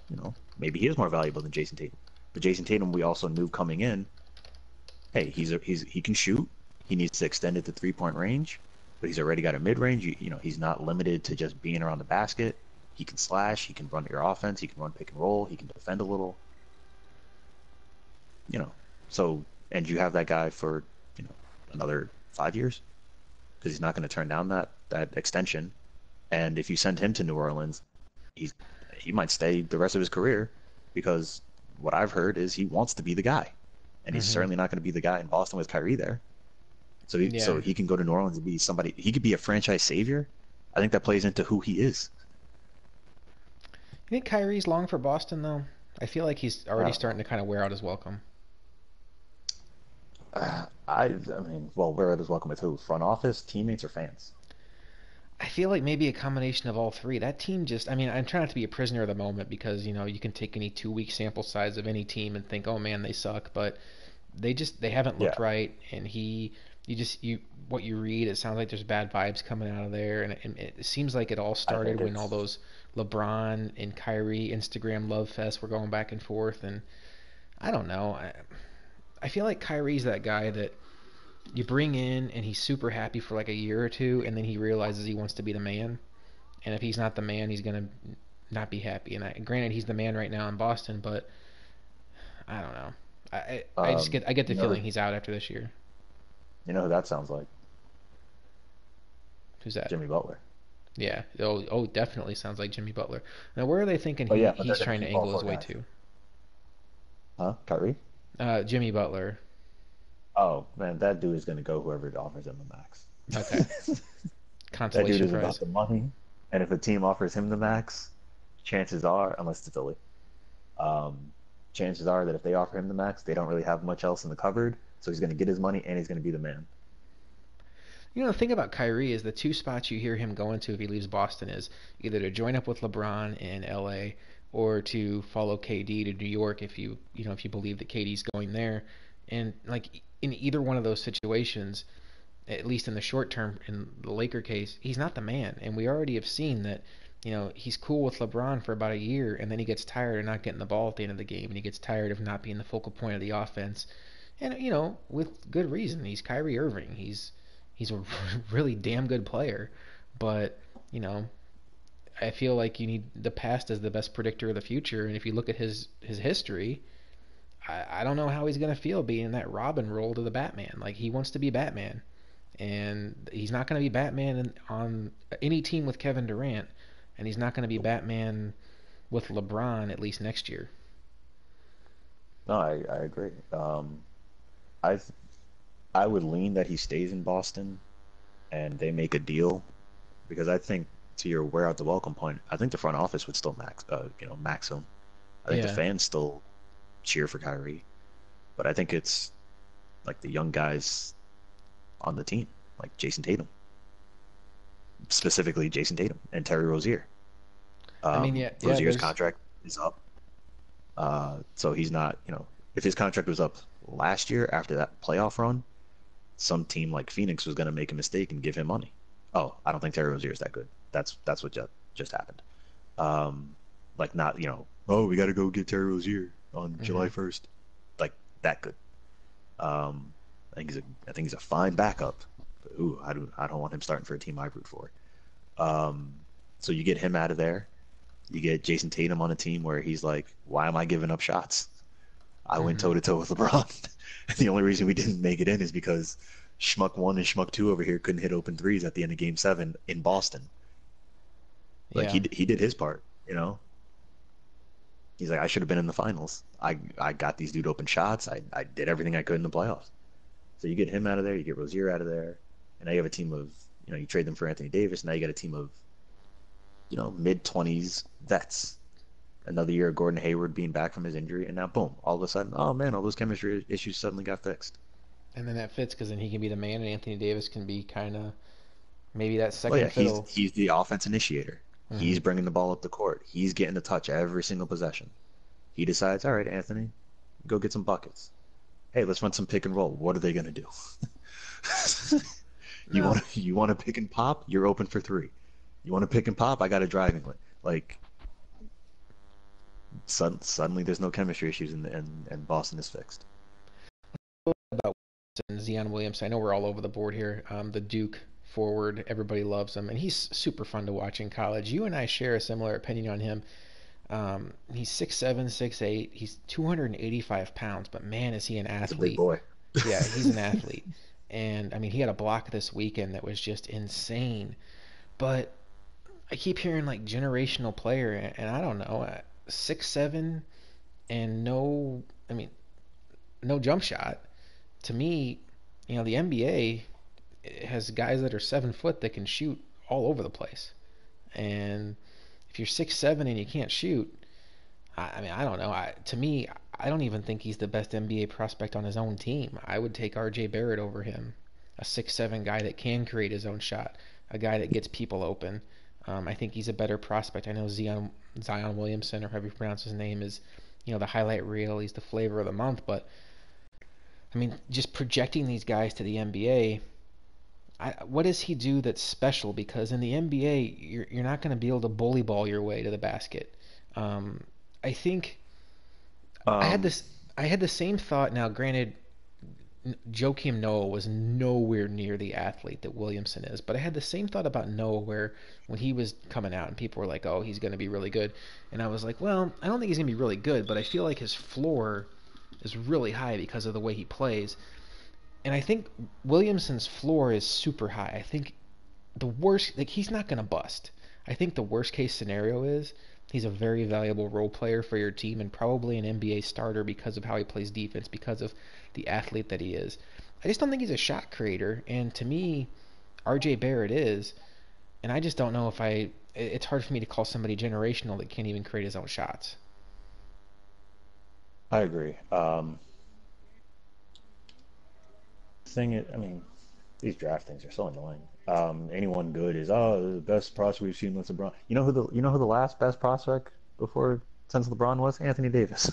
maybe he is more valuable than Jason Tatum. But Jason Tatum, we also knew coming in, hey, he can shoot. He needs to extend it to 3-point range, but he's already got a mid range. He's not limited to just being around the basket. He can slash. He can run your offense. He can run pick and roll. He can defend a little. You know, so and you have that guy for another 5 years because he's not going to turn down that extension. And if you send him to New Orleans, he's he might stay the rest of his career because what I've heard is he wants to be the guy, and he's Hmm. certainly not going to be the guy in Boston with Kyrie there. So Yeah. he can go to New Orleans and be somebody. He could be a franchise savior. I think that plays into who he is. You think Kyrie's long for Boston though? I feel like he's I already don't know. starting to kind of wear out his welcome. I mean, well, where it is welcome with who? Front office, teammates, or fans? I feel like maybe a combination of all three. That team just, I mean, I'm trying not to be a prisoner of the moment because, you can take any 2 week sample size of any team and think, oh man, they suck. But they haven't Yeah, looked right. And what you read, it sounds like there's bad vibes coming out of there. And it seems like it all I started think when all it's. those LeBron and Kyrie Instagram love fest were going back and forth. And I don't know. I feel like Kyrie's that guy that you bring in and he's super happy for like a year or two and then he realizes he wants to be the man, and if he's not the man he's gonna not be happy. And granted he's the man right now in Boston, but I don't know. I just Um, get the you know, feeling he's out after this year. you know who that sounds like? Who's that? Jimmy Butler. Yeah. Oh, definitely sounds like Jimmy Butler. Now where are they thinking But yeah, but they're he's gonna trying to keep all angle his four way guys. to? Kyrie? Jimmy Butler. Oh man, that dude is gonna go whoever offers him the max. Okay. That dude Consolation is about prize. the money, and if a team offers him the max, chances are, unless it's Philly, um, chances are that if they offer him the max, they don't really have much else in the cupboard, so he's gonna get his money and he's gonna be the man. The thing about Kyrie is the two spots you hear him going to if he leaves Boston is either to join up with LeBron in LA or to follow KD to New York if you believe that KD's going there. And like in either one of those situations, at least in the short term in the Laker case, he's not the man. And we already have seen that, he's cool with LeBron for about a year and then he gets tired of not getting the ball at the end of the game and he gets tired of not being the focal point of the offense. And with good reason. He's Kyrie Irving. He's a really damn good player, but you know, I feel like you need the past as the best predictor of the future. And if you look at his history, I don't know how he's gonna feel being in that Robin role to the Batman. Like he wants to be Batman, and he's not gonna be Batman on any team with Kevin Durant, and he's not gonna be Batman with LeBron at least next year. No, I agree. I I would lean that he stays in Boston and they make a deal because I think to your wear out the welcome point, I think the front office would still max him. I think the Yeah. fans still cheer for Kyrie, but I think it's like the young guys on the team, like Jason Tatum, specifically Jason Tatum and Terry Rozier. I mean, yeah, yeah. Rozier's There's contract is up, so he's not. If his contract was up last year after that playoff run, some team like Phoenix was going to make a mistake and give him money. Oh, I don't think Terry Rozier is that good. That's what just happened. Um, like not oh, we got to go get Terry Rozier on hmm July 1st, like that good. Um, I think he's a fine backup. But, ooh, I don't want him starting for a team I root for. Um, so you get him out of there. You get Jason Tatum on a team where he's like, why am I giving up shots? I went hmm toe to toe with LeBron. And the only reason we didn't make it in is because Schmuck 1 and Schmuck 2 over here couldn't hit open threes at the end of Game 7 in Boston. Like Yeah. he did his part. He's like, I should have been in the finals. I got these dude open shots. I did everything I could in the playoffs. So you get him out of there, you get Rozier out of there, and now you have a team of, you trade them for Anthony Davis. Now you got a team of, mid 20s vets. Another year of Gordon Hayward being back from his injury, and now boom, all of a sudden, oh man, all those chemistry issues suddenly got fixed. And then that fits because then he can be the man, and Anthony Davis can be kind of maybe that Well, yeah, second he's fiddle. he's the offense initiator. Hmm. He's bringing the ball up the court. He's getting the touch every single possession. He decides, all right, Anthony, go get some buckets. Hey, let's run some pick and roll. What are they gonna do? No, You want to pick and pop? You're open for three. You want to pick and pop? I got a driving lane. Like suddenly, there's no chemistry issues, and Boston is fixed. about Zion Williamson. I know we're all over the board here. The Duke forward, everybody loves him, and he's super fun to watch in college. You and I share a similar opinion on him. He's 6'7", 6'8". He's 285 pounds, but man, is he an He's a big athlete. boy. Yeah, he's an athlete. And I mean, he had a block this weekend that was just insane. But I keep hearing like generational player, and I don't know, 6'7" and no, I mean, no jump shot. To me, the NBA has guys that are 7 foot that can shoot all over the place. And if you're 6'7" and you can't shoot, I mean, I don't know. To me, I don't even think he's the best NBA prospect on his own team. I would take R.J. Barrett over him, a 6'7" guy that can create his own shot, a guy that gets people open. I think he's a better prospect. I know Zion Williamson, or however you pronounce his name, is the highlight reel. He's the flavor of the month. But I mean, just projecting these guys to the NBA, what does he do that's special? Because in the NBA, you're not going to be able to bully ball your way to the basket. Um, I think I had Um, this. I had the same thought. Now, granted, Joakim Noah was nowhere near the athlete that Williamson is, but I had the same thought about Noah, where when he was coming out and people were like, "Oh, he's going to be really good," and I was like, "Well, I don't think he's going to be really good, but I feel like his floor is really high because of the way he plays." And I think Williamson's floor is super high. I think the worst, like, he's not going to bust. I think the worst case scenario is he's a very valuable role player for your team and probably an NBA starter because of how he plays defense, because of the athlete that he is. I just don't think he's a shot creator, and to me, RJ Barrett is, and I just don't know if it's hard for me to call somebody generational that can't even create his own shots. I agree. I mean, these draft things are so annoying. Anyone good is the best prospect we've seen with LeBron. You know who the last best prospect before since LeBron was? Anthony Davis.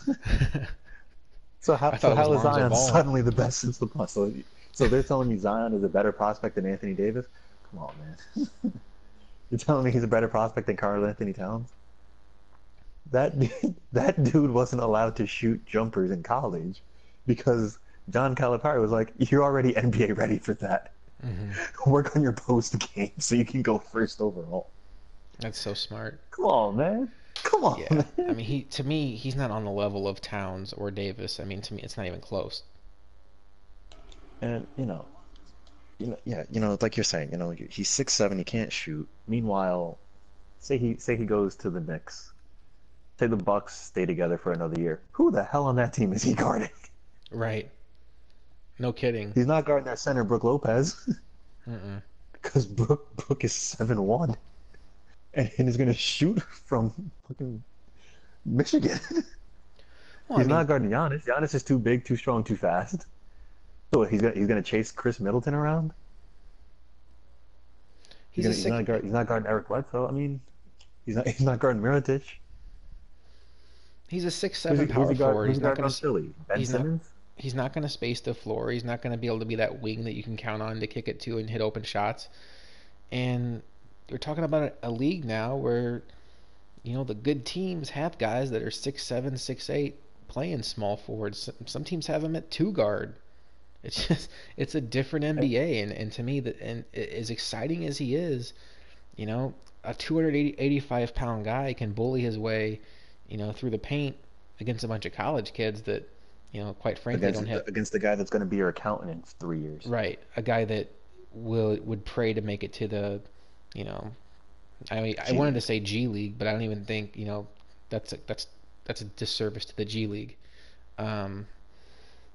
So I thought it was how is Lonzo Zion Ball. suddenly the best since LeBron? So they're telling me Zion is a better prospect than Anthony Davis? Come on, man. You're telling me he's a better prospect than Karl Anthony Towns? That that dude wasn't allowed to shoot jumpers in college because John Calipari was like, "You're already NBA ready for that. Hmm. Work on your post game so you can go first overall." That's so smart. Come on, man. Come on, Yeah, I man. mean, to me, he's not on the level of Towns or Davis. I mean, to me, it's not even close. And yeah, like you're saying, he's 6'7", he can't shoot. Meanwhile, say he goes to the Knicks. Say the Bucks stay together for another year. Who the hell on that team is he guarding? Right. No kidding. He's not guarding their center, Brook Lopez, Mm-mm. because Brook is 7'1" and is gonna shoot from fucking Michigan. Well, I He's not mean, guarding Giannis. Giannis is too big, too strong, too fast. So he's gonna chase Chris Middleton around. he's a He's not guarding Eric Bledsoe. I mean, he's not guarding Mirotic. he's a 6'7" Who's power forward. he guarding on Philly? Ben He's not Simmons? he's not gonna space the floor. He's not gonna be able to be that wing that you can count on to kick it to and hit open shots. And you're talking about a league now where the good teams have guys that are 6'7", 6'8", playing small forwards. Some teams have them at two guard. It's just it's a different NBA, and to me that, and as exciting as he is, you know, a 285-pound guy can bully his way, through the paint against a bunch of college kids that, quite frankly don't have. Against the guy that's going to be your accountant in 3 years. Right, a guy that would pray to make it to the, you know, I mean, I G wanted to League. say G League, but I don't even think, that's a disservice to the G League. Um,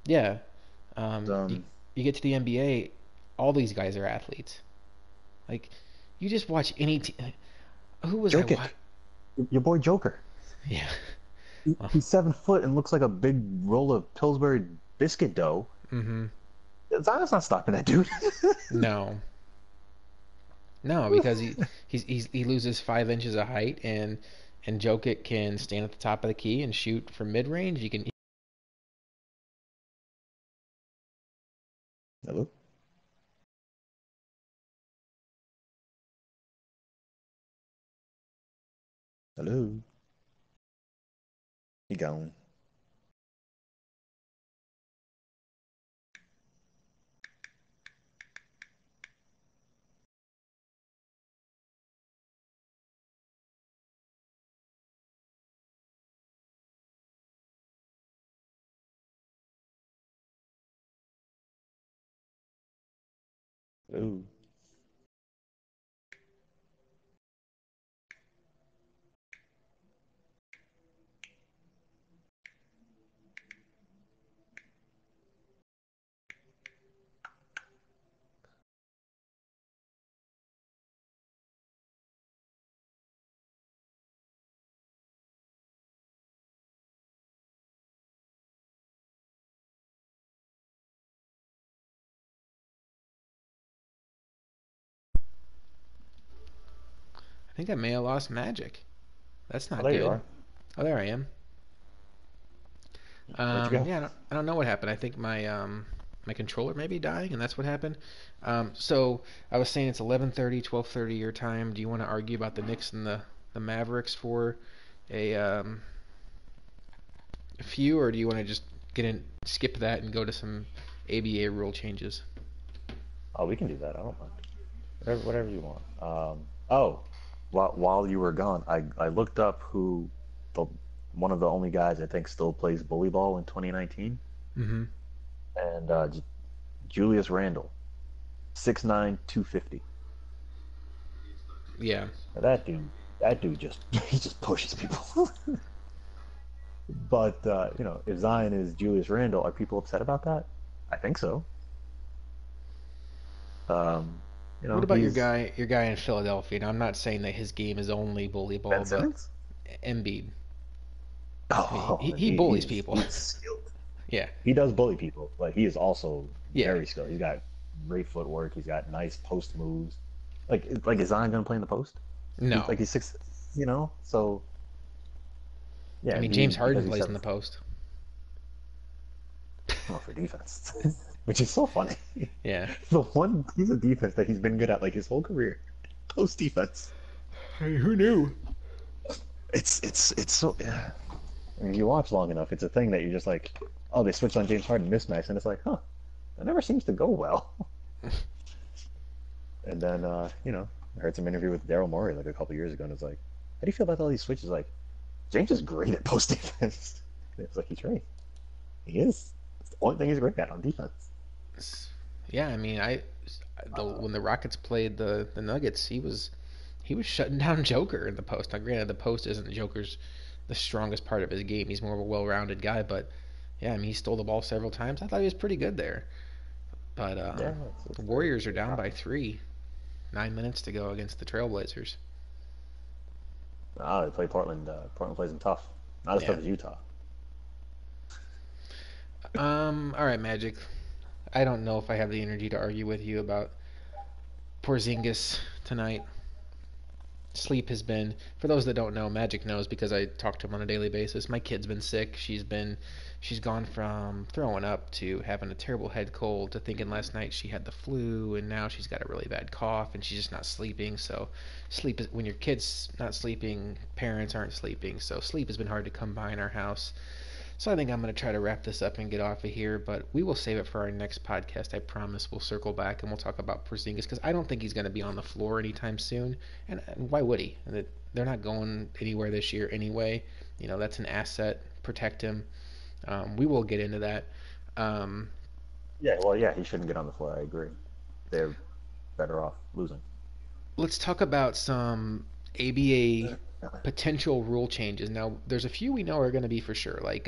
yeah, you Um, you get to the NBA, all these guys are athletes. Like, you just watch any who was I wa Jokic, your boy Joker. Yeah. Well, He's 7 foot and looks like a big roll of Pillsbury biscuit dough. mm-hmm. Zion's not stopping that dude. No. No, because he loses 5 inches of height, and Jokic can stand at the top of the key and shoot from mid range. You can. Hello, hello. He gone. Hello. I think I may have lost Magic. That's Oh, not there you good. are. Oh, there I am. Where'd you go? Yeah, I don't know what happened. I think my controller may be dying, and that's what happened. So I was saying it's 11:30, 12:30 your time. Do you want to argue about the Knicks and the Mavericks for a few, or do you want to just skip that and go to some ABA rule changes? Oh, we can do that. I don't mind. Whatever you want. Oh, while you were gone, I looked up who the one of the only guys I think still plays bully ball in 2019, Mm-hmm. and Julius Randle, 6'9", 250. Yeah. Now that dude just he just pushes people. But if Zion is Julius Randle, are people upset about that? I think so. Um, What about he's your guy in Philadelphia? Now, I'm not saying that his game is only bully ball, Ben but Simmons. Embiid. I mean, Oh, he bullies people. he's skilled. Yeah. He does bully people, but he is also Yeah. very skilled. He's got great footwork. He's got nice post moves. Like is Zion gonna play in the post? No. He's six, So I yeah, mean, he James because Harden he's plays in seven the post. well, for defense, which is so funny. Yeah. The one piece of defense that he's been good at like his whole career, post defense. Hey, who knew? It's so yeah. I mean, if you watch long enough, it's a thing that you're just like, oh, they switched on James Harden mismatch, and it's like, huh, that never seems to go well. And then, I heard some interview with Daryl Morey like a couple years ago, and it's like, how do you feel about all these switches? Like, James is great at post defense. And it's like he's right. He is. It's the only thing he's great at on defense. Yeah, I mean, when the Rockets played the Nuggets, he was shutting down Joker in the post. Now, granted, the post isn't Joker's the strongest part of his game. He's more of a well-rounded guy, but yeah, I mean, he stole the ball several times. I thought he was pretty good there. But Yeah, the Warriors are down by 3, 9 minutes to go against the Trailblazers. they play Portland. Portland plays them tough. Not as Yeah. tough as Utah. All right, Magic. I don't know if I have the energy to argue with you about Porzingis tonight. Sleep has been, for those that don't know, Magic knows because I talk to him on a daily basis. My kid's been sick. She's gone from throwing up to having a terrible head cold to thinking last night she had the flu, and now she's got a really bad cough and she's just not sleeping. So sleep is, when your kid's not sleeping, parents aren't sleeping. So sleep has been hard to come by in our house. So I think I'm going to try to wrap this up and get off of here, but we will save it for our next podcast. I promise we'll circle back and we'll talk about Porzingis because I don't think he's going to be on the floor anytime soon. And why would he? They're not going anywhere this year anyway. That's an asset. Protect him. We will get into that. Um, Yeah, well, yeah, he shouldn't get on the floor. I agree. They're better off losing. let's talk about some ABA potential rule changes. Now, there's a few we know are going to be for sure. Like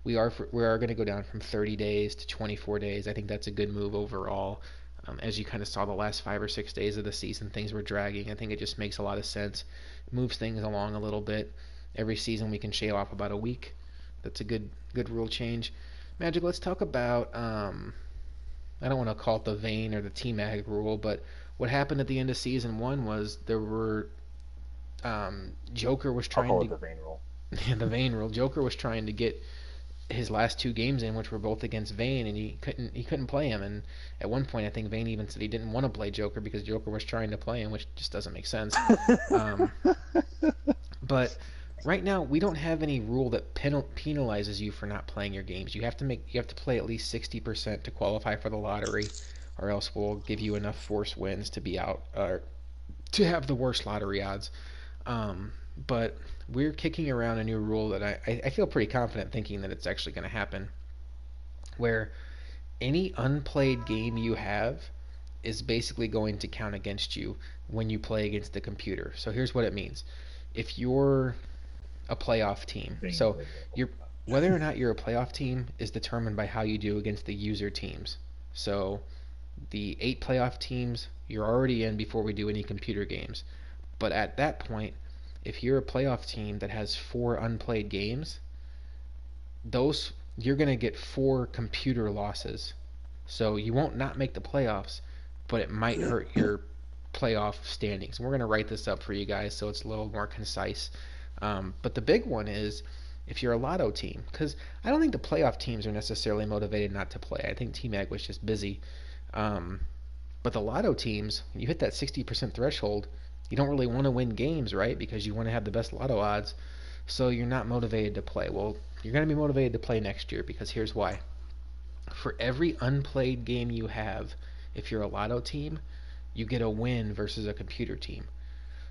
we are going to go down from 30 days to 24 days. I think that's a good move overall. As you kind of saw the last 5 or 6 days of the season, things were dragging. I think it just makes a lot of sense, moves things along a little bit. Every season we can shave off about a week. That's a good rule change. Magic, let's talk about I don't want to call it the Vayne or the T-Mag rule, but what happened at the end of season one was there were Joker was I'll trying call to it the Vayne rule. the Vayne rule. Joker was trying to get his last two games in, which were both against Vayne, and he couldn't play him. And at one point, I think Vayne even said he didn't want to play Joker because Joker was trying to play him, which just doesn't make sense. Um, but right now, we don't have any rule that penalizes you for not playing your games. You have to play at least 60% to qualify for the lottery, or else we'll give you enough force wins to be out or to have the worst lottery odds. But we're kicking around a new rule that I feel pretty confident thinking that it's actually going to happen, where any unplayed game you have is basically going to count against you when you play against the computer. So here's what it means. If you're a playoff team, so you're whether or not you're a playoff team is determined by how you do against the user teams. So the 8 playoff teams you're already in before we do any computer games. But at that point, if you're a playoff team that has 4 unplayed games, those you're going to get 4 computer losses. So you won't not make the playoffs, but it might hurt your playoff standings. And we're going to write this up for you guys so it's a little more concise. But the big one is if you're a lotto team, because I don't think the playoff teams are necessarily motivated not to play. I think T-Mag was just busy. But the lotto teams, when you hit that 60% threshold, you don't really want to win games, right? Because you want to have the best lotto odds. So you're not motivated to play. Well, you're going to be motivated to play next year because here's why. For every unplayed game you have, if you're a lotto team, you get a win versus a computer team.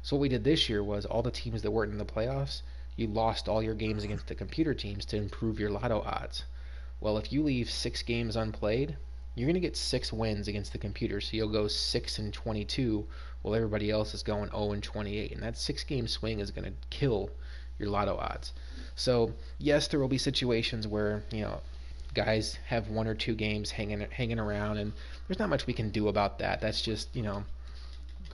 So what we did this year was all the teams that weren't in the playoffs, you lost all your games against the computer teams to improve your lotto odds. Well, if you leave 6 games unplayed, you're going to get 6 wins against the computer. So you'll go 6-22 while everybody else is going 0-28. And that 6-game swing is going to kill your lotto odds. So yes, there will be situations where, guys have 1 or 2 games hanging around, and there's not much we can do about that. That's just,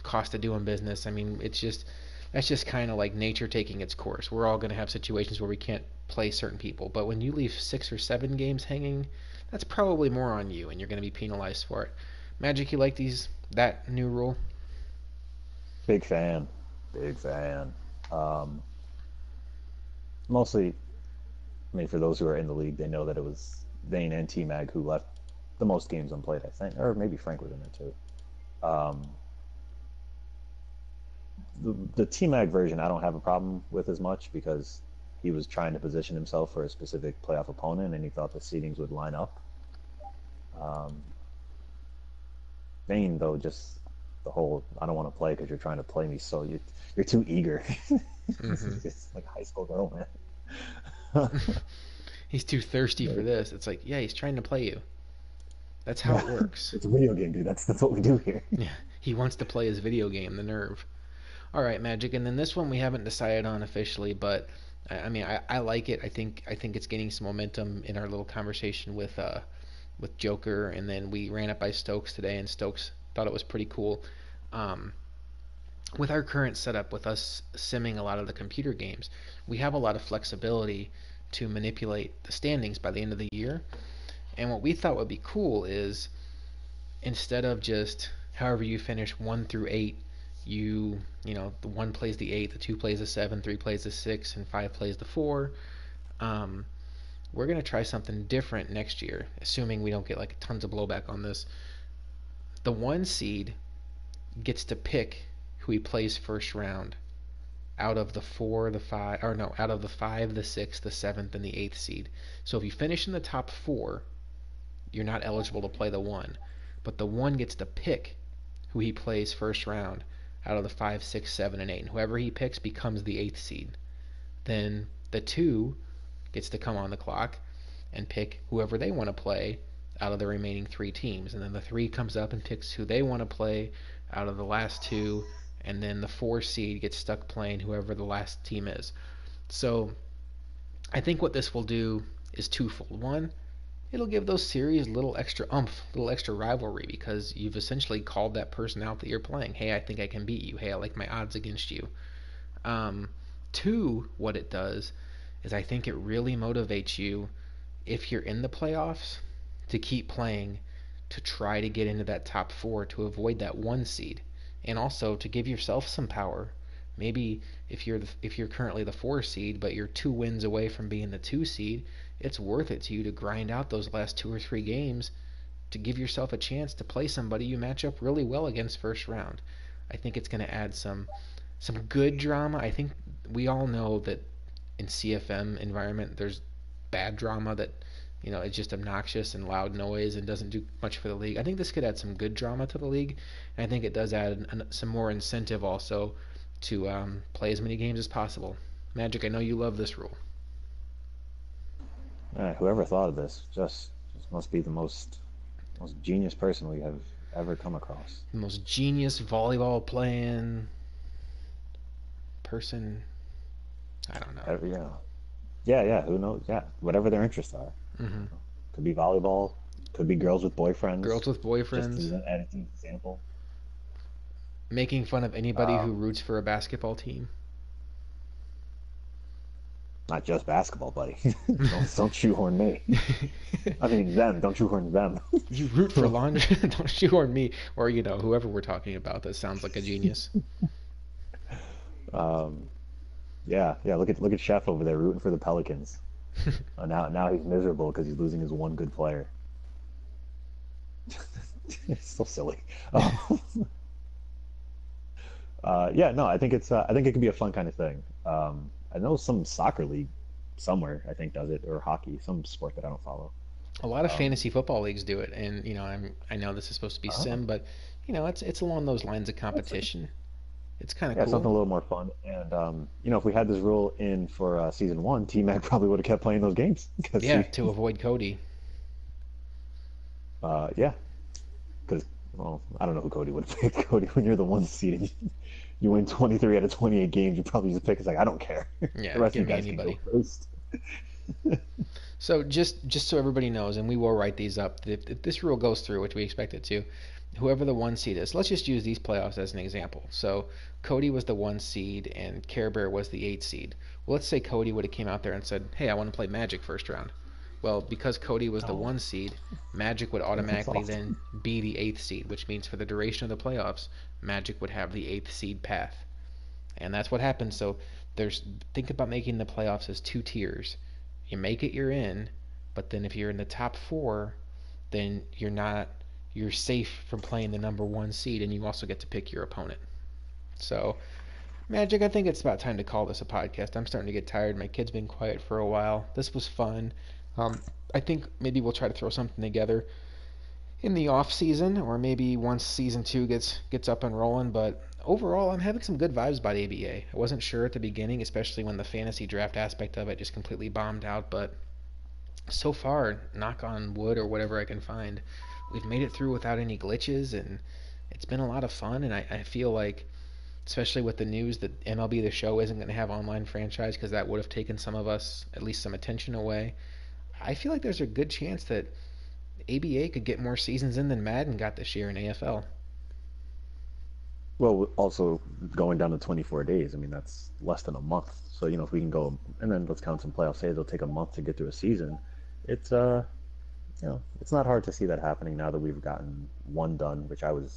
cost of doing business. I mean, that's just kind of like nature taking its course. We're all going to have situations where we can't play certain people, but when you leave 6 or 7 games hanging, that's probably more on you, and you're going to be penalized for it. Magic, you like that new rule? Big fan. Mostly, I mean, for those who are in the league, they know that it was Vayne and T-Mag who left the most games unplayed, I think, or maybe Frank was in there too. The T-Mag version I don't have a problem with as much because he was trying to position himself for a specific playoff opponent and he thought the seedings would line up. Vayne, though, just the whole I don't want to play because you're trying to play me, so you're too eager. It's like a high school girl, man. He's too thirsty for this. It's like, yeah, he's trying to play you. That's how it works. It's a video game, dude. That's what we do here. Yeah, he wants to play his video game, the nerve. All right, Magic, and then this one we haven't decided on officially, but I mean, I like it. I think it's gaining some momentum in our little conversation with Joker, and then we ran it by Stokes today, and Stokes thought it was pretty cool. With our current setup, with us simming a lot of the computer games, we have a lot of flexibility to manipulate the standings by the end of the year. And what we thought would be cool is instead of just however you finish 1 through 8, the 1 plays the 8, the 2 plays the 7, 3 plays the 6, and 5 plays the 4. We're going to try something different next year, assuming we don't get like tons of blowback on this. The 1 seed gets to pick who he plays first round out of the 4, the 5, or no, out of the 5, the 6, the 7th, and the 8th seed. So if you finish in the top 4, you're not eligible to play the 1. But the 1 gets to pick who he plays first round out of the 5, 6, 7, and 8. And whoever he picks becomes the 8th seed. Then the 2 gets to come on the clock and pick whoever they want to play out of the remaining 3 teams. And then the 3 comes up and picks who they want to play out of the last 2. And then the 4 seed gets stuck playing whoever the last team is. So I think what this will do is twofold. One, it'll give those series a little extra oomph, a little extra rivalry, because you've essentially called that person out that you're playing. Hey, I think I can beat you. Hey, I like my odds against you. Two, what it does is I think it really motivates you if you're in the playoffs to keep playing to try to get into that top four to avoid that one seed, and also to give yourself some power. Maybe if you're currently the four seed, but you're 2 wins away from being the two seed, it's worth it to you to grind out those last 2 or 3 games to give yourself a chance to play somebody you match up really well against first round. I think it's going to add some good drama. I think we all know that in CFM environment there's bad drama that it's just obnoxious and loud noise and doesn't do much for the league. I think this could add some good drama to the league, and I think it does add some more incentive also to play as many games as possible. Magic, I know you love this rule. Whoever thought of this just must be the most genius person we have ever come across. The most genius volleyball playing person. I don't know. Yeah. Who knows? Yeah, whatever their interests are. Mm-hmm. Could be volleyball. Could be girls with boyfriends. Girls with boyfriends. Just to add an example. Making fun of anybody who roots for a basketball team. Not just basketball, buddy. don't shoehorn me. I mean them. Don't shoehorn them. You root for laundry. Don't shoehorn me, or whoever we're talking about. That sounds like a genius. Yeah. Look at Chef over there rooting for the Pelicans. Now he's miserable because he's losing his one good player. It's so silly. No, I think I think it could be a fun kind of thing. I know some soccer league somewhere I think does it, or hockey, some sport that I don't follow. A lot of fantasy football leagues do it, and I know this is supposed to be sim, but it's along those lines of competition. It's kind of cool. Something a little more fun. And if we had this rule in for season one, T-Mac probably would have kept playing those games. To avoid Cody. Because I don't know who Cody would have picked. Cody, when you're the one seed and you win 23 out of 28 games, you probably just pick. It's like, I don't care. Yeah, the rest give of you me guys anybody. Can go first. So just so everybody knows, and we will write these up, if this rule goes through, which we expect it to, whoever the one seed is, let's just use these playoffs as an example. So Cody was the one seed and Care Bear was the 8 seed. Well, let's say Cody would have came out there and said, hey, I want to play Magic first round. Well, because Cody was the 1 seed, Magic would automatically then be the 8th seed, which means for the duration of the playoffs, Magic would have the 8th seed path. And that's what happens. So think about making the playoffs as 2 tiers. You make it, you're in, but then if you're in the top 4, then you're safe from playing the number 1 seed, and you also get to pick your opponent. So, Magic, I think it's about time to call this a podcast. I'm starting to get tired. My kid's been quiet for a while. This was fun. I think maybe we'll try to throw something together in the off season, or maybe once season 2 gets up and rolling. But overall, I'm having some good vibes about ABA. I wasn't sure at the beginning, especially when the fantasy draft aspect of it just completely bombed out. But so far, knock on wood or whatever I can find, we've made it through without any glitches, and it's been a lot of fun. And I feel like, especially with the news that MLB The Show isn't going to have online franchise because that would have taken some of us, at least some attention away, I feel like there's a good chance that ABA could get more seasons in than Madden got this year in AFL. Well, also going down to 24 days, I mean, that's less than a month. So, if we can go, and then let's count some playoffs, say they'll take a month to get through a season. It's, it's not hard to see that happening now that we've gotten one done, which I'm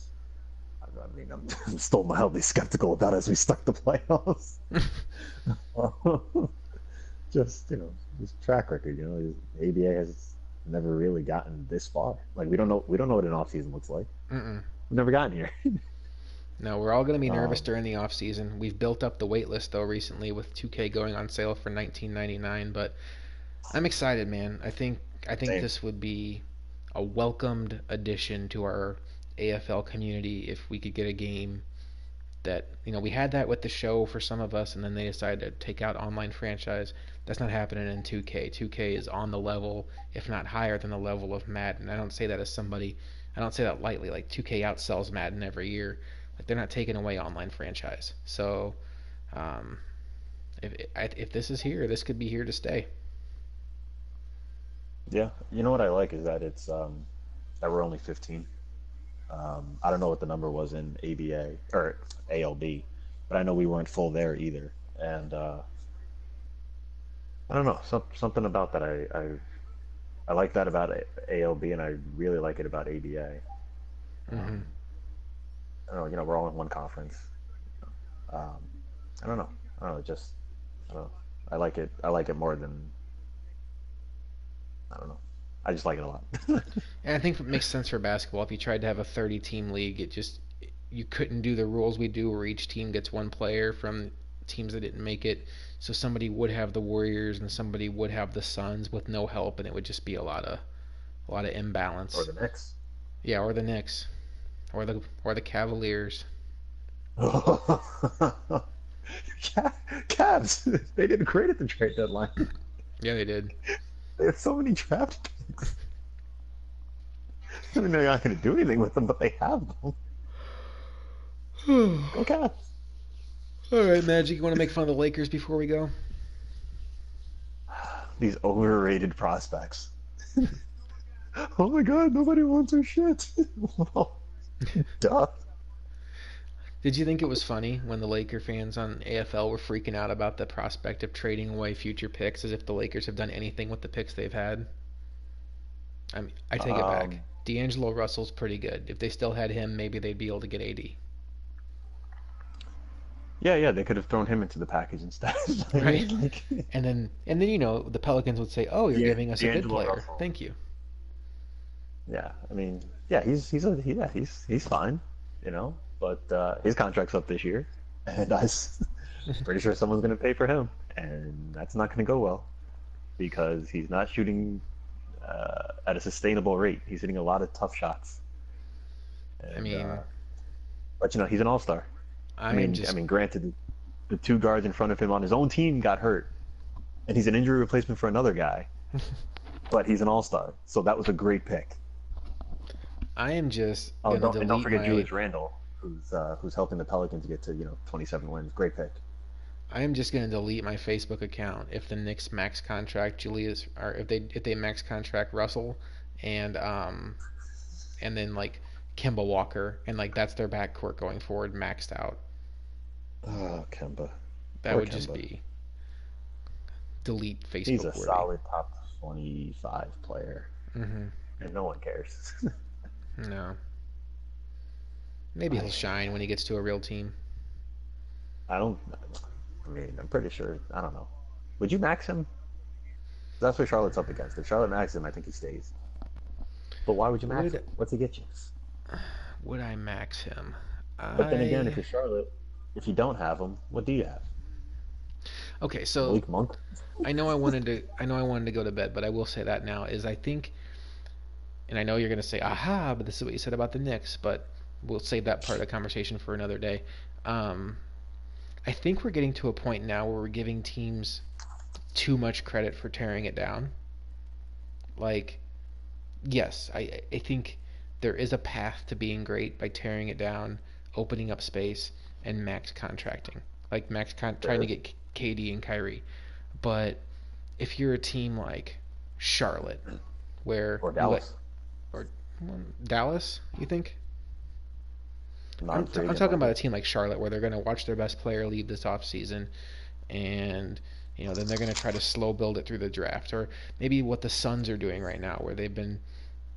still mildly skeptical about as we start the playoffs. Just, his track record, ABA has never really gotten this far. Like, we don't know what an off season looks like. Mm-mm. We've never gotten here. No, we're all going to be nervous during the off season. We've built up the wait list though recently with 2K going on sale for $19.99, but I'm excited, man. I think Same. This would be a welcomed addition to our AFL community if we could get a game that, we had that with the show for some of us, and then they decided to take out online franchise. That's not happening in 2K. 2K is on the level, if not higher than the level of Madden. I don't say that lightly. Like, 2K outsells Madden every year. Like, they're not taking away online franchise. So, if this is here, this could be here to stay. Yeah, what I like is that it's that we're only 15. I don't know what the number was in ABA or ALB, but I know we weren't full there either. and I don't know, something about that I like that about ALB, and I really like it about ABA. Hmm. I don't know, we're all in one conference. Um, I don't know. I don't know. Just I don't know. I like it. I like it more than I don't know. I just like it a lot. And I think it makes sense for basketball. If you tried to have a 30-team league, it just you couldn't do the rules we do where each team gets one player from teams that didn't make it. So somebody would have the Warriors and somebody would have the Suns with no help, and it would just be a lot of Or imbalance. the Knicks. Yeah, or the Knicks, or the Cavaliers. Cavs. They did great at the trade deadline. Yeah, they did. They have so many draft picks. I mean, they're not going to do anything with them, but they have them. All Go Cavs. right, Magic. You want to make fun of the Lakers before we go? These overrated prospects. Oh my God, nobody wants our shit. Well, duh. Did you think it was funny when the Laker fans on AFL were freaking out about the prospect of trading away future picks as if the Lakers have done anything with the picks they've had? I take it back. Um, D'Angelo Russell's pretty good. If they still had him, maybe they'd be able to get 80. yeah, they could have thrown him into the package instead. I Right? mean, like, And then the Pelicans would say, "Oh, you're giving us a good D'Angelo player. Russell. Thank you." Yeah, I mean, yeah, he's fine, but his contract's up this year, and pretty sure someone's going to pay for him, and that's not going to go well because he's not shooting at a sustainable rate. He's hitting a lot of tough shots, I and mean, but he's an all-star. I I am mean, I just mean, granted, the two guards in front of him on his own team got hurt, and he's an injury replacement for another guy, but he's an all-star, so that was a great pick. I am just Oh, gonna and don't delete forget my Julius Randle, who's helping the Pelicans get to 27 wins. Great pick. I am just gonna delete my Facebook account if the Knicks max contract Julius, or if they max contract Russell, and and then like Kemba Walker, and like that's their backcourt going forward maxed out. Oh, Kemba. That Poor would just Kemba. be delete He's a Facebook worthy. solid top 25 player, Hmm. and no one cares. No, maybe he'll I, shine when he gets to a real team. I don't. I mean, I'm pretty sure. I don't know. Would you max him? That's what Charlotte's up against. If Charlotte maxes him, I think he stays. But why would you max him? Would What's he get you? would I max him? But then again, if I you're Charlotte, if you don't have him, what do you have? Okay, so Malik Monk? I know I wanted to go to bed, but I will say that now is I think, and I know you're gonna say aha, but this is what you said about the Knicks, but we'll save that part of the conversation for another day. Um, I think we're getting to a point now where we're giving teams too much credit for tearing it down. Like, yes, I think there is a path to being great by tearing it down, opening up space, and max contracting. Like trying to Sure. get KD and Kyrie. But if you're a team like Charlotte, where Or you let Dallas? or Dallas, you think? Non I'm free agent talking about a market? team like Charlotte where they're going to watch their best player leave this offseason, and then they're going to try to slow build it through the draft, or maybe what the Suns are doing right now where they've been